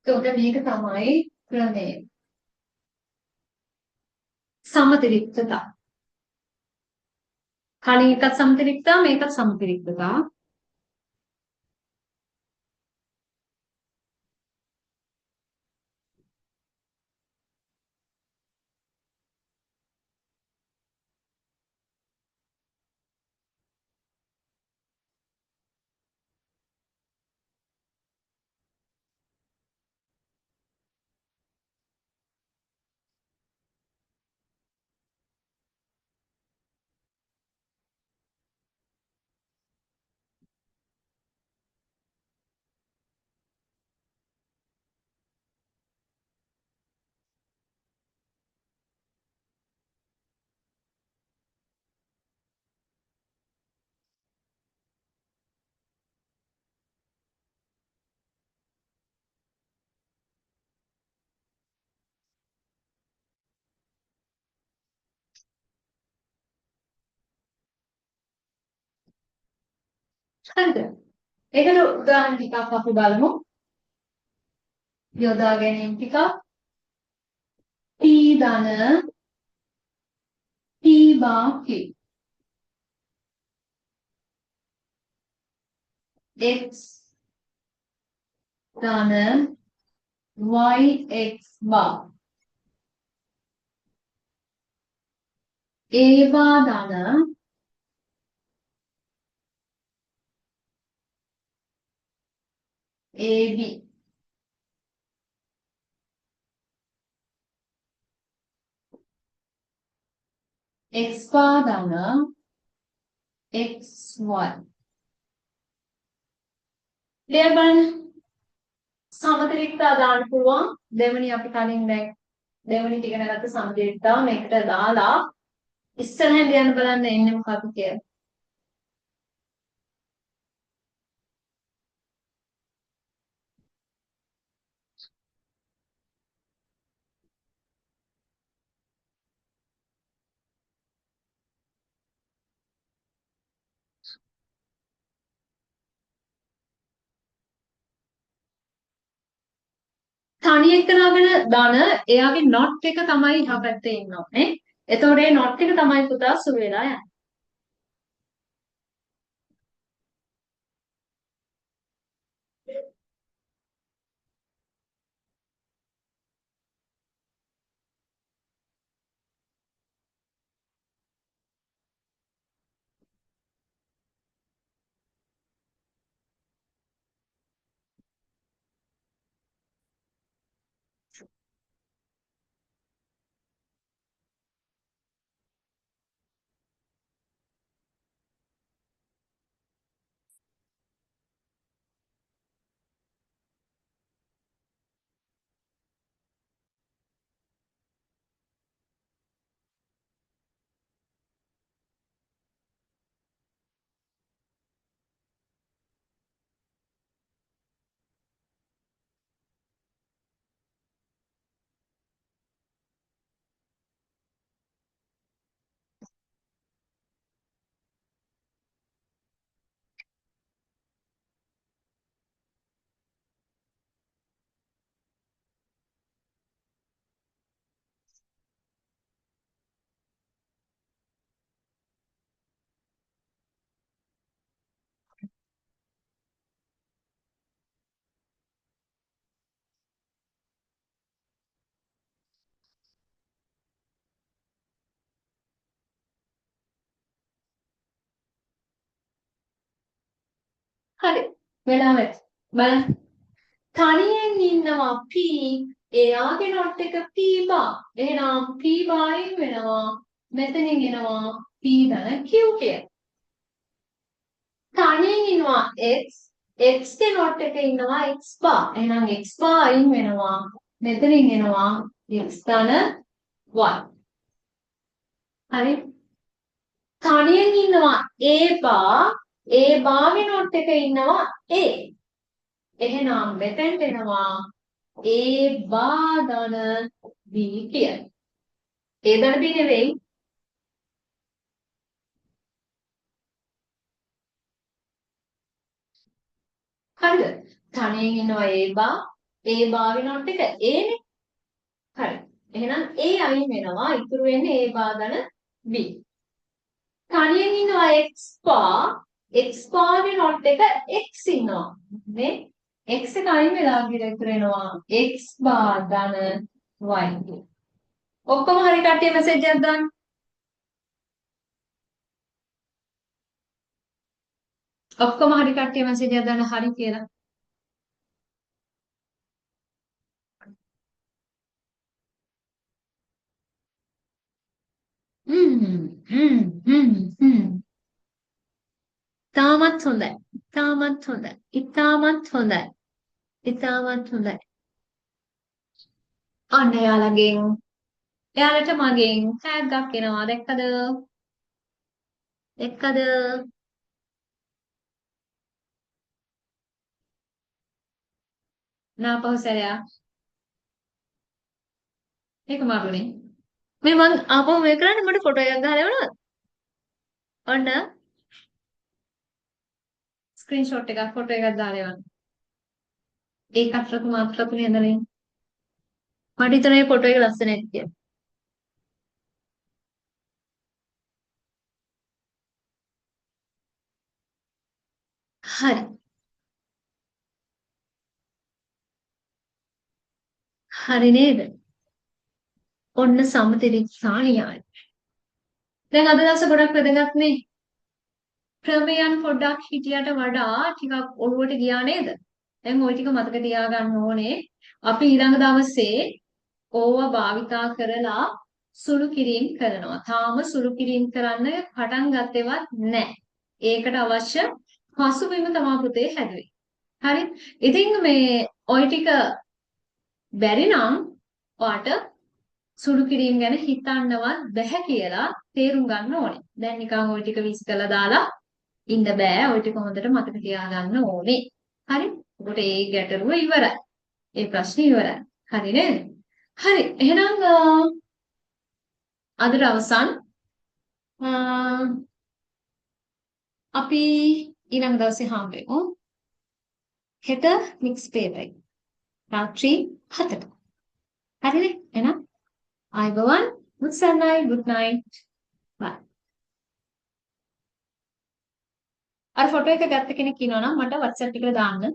එතකොට මේක තමයි ක්‍රමය. සමතිරික්තතා. කලින් එකත් සමතිරික්තතා මේකත් සමතිරික්තතා. හරිද? ඒකට උදාහරණ ටිකක් අපි බලමු. යොදා ගැනීම ටිකක් P ධන P බා Q x ධන yx bar a bar ධන ab x bar ධන xy ලියලා බලන්න සමතරික්තා දාන්න පුළුවන් දෙවෙනි අපි කලින් දැන් දෙවෙනි ටික නැගත්ත සමතරික්තාව මේකට දාලා ඉස්සරහින් ලියන්න බලන්න එන්නේ මොකක්ද කියලා. තනි එක්කනාගෙන දාන එයාගේ not එක තමයි ඉහා පැත්තේ ඉන්න ඕනේ. එතකොට ඒ not එක තමයි පුතා සුළු වෙලා යන්නේ. හරි. වෙලාවත් බලන්න. තනියෙන් ඉන්නවා p එයාගේ not එක p bar. එහෙනම් p bar ඉන් වෙනවා මෙතනින් එනවා p ධන q කියලා. තනියෙන් ඉන්නවා x x ගේ not එක ඉන්නවා x bar. එහෙනම් x bar අයින් වෙනවා මෙතනින් එනවා x ධන y. හරි. තනියෙන් ඉන්නවා a bar a bar ගේ not එක ඉන්නවා a. එහෙනම් මෙතෙන්ට එනවා a bar ධන b කියලා. a ධන b නෙවෙයි. හරිද? තනියෙන් ඉන්නවා a bar ගේ not එක a නේ. හරි. එහෙනම් a අයින් වෙනවා ඉතුරු වෙන්නේ a bar ධන b. තනියෙන් ඉන්නවා x bar ගේ not එක x ඉන්නවා. නේ? x එක අයින් වෙලා ගිහින් ඉතුරු වෙනවා x bar ධන y. ඔක්කොම හරි කට්ටිය මෙසේජ් එකක් දාන්න. ඔක්කොම හරි කට්ටිය මෙසේජ් එකක් දාන්න හරි කියලා. තාමත් හොඳයි. තාමත් හොඳයි. ඉතාමත් හොඳයි. ඉතාමත් හොඳයි. අන්න එයාලට මගෙන් ටැග් එකක් එනවා. දැක්කද? දැක්කද? නාපහු සැරයක්. මේක මාරුනේ. මේ මං ආපහු මේ කරන්නේ මට ෆොටෝ එකක් ගහලා එවනවද? ඔන්න ස්ක්‍රීන්ෂොට් එකක් ෆොටෝ එකක් දාලා එවන්න. ඒක අත්ලතු මාත්‍රතු නේදනේ. මට හිතෙනවා මේ ෆොටෝ එක ලස්සනයි කියලා. හරි. හරි නේද? ඔන්න සමතිරික්සා න්‍යාය. දැන් අද දවසේ ගොඩක් වැදගත් නේ. ක්‍රමයන් පොඩ්ඩක් හිටියට වඩා ටිකක් ඔළුවට ගියා නේද? දැන් ওই ටික මතක තියාගන්න ඕනේ. අපි ඊළඟ දවසේ ඕවා භාවිතා කරලා සුළු කිරීම කරනවා. තාම සුළු කිරීම කරන්න පටන් ගත්තේවත් නැහැ. ඒකට අවශ්‍ය පසුබිම තමයි පුතේ හැදුවේ. හරි. ඉතින් මේ ওই ටික බැරි නම් ඔයාට සුළු කිරීම ගැන හිතන්නවත් බැහැ කියලා තේරුම් ගන්න ඕනේ. දැන් නිකන් ওই ටික විශ්කලා දාලා ඉන්න බෑ. ওই ටික හොඳට මතක තියාගන්න ඕනේ. හරි. ඔකට ඒ ගැටලුව ඉවරයි. ඒ ප්‍රශ්නේ ඉවරයි. හරි නේද? හරි. එහෙනම් අදට අවසන්. අපි ඊළඟ දවසේ හම්බෙමු. හෙට මික්ස් පේපර් එක. රාත්‍රී 7ට. හරිනේ? එහෙනම් ආයුබෝවන්. good night. bye. අර ෆොටෝ එක ගත්ත කෙනෙක් ඉන්නවා නම් මට WhatsApp එකට දාන්න.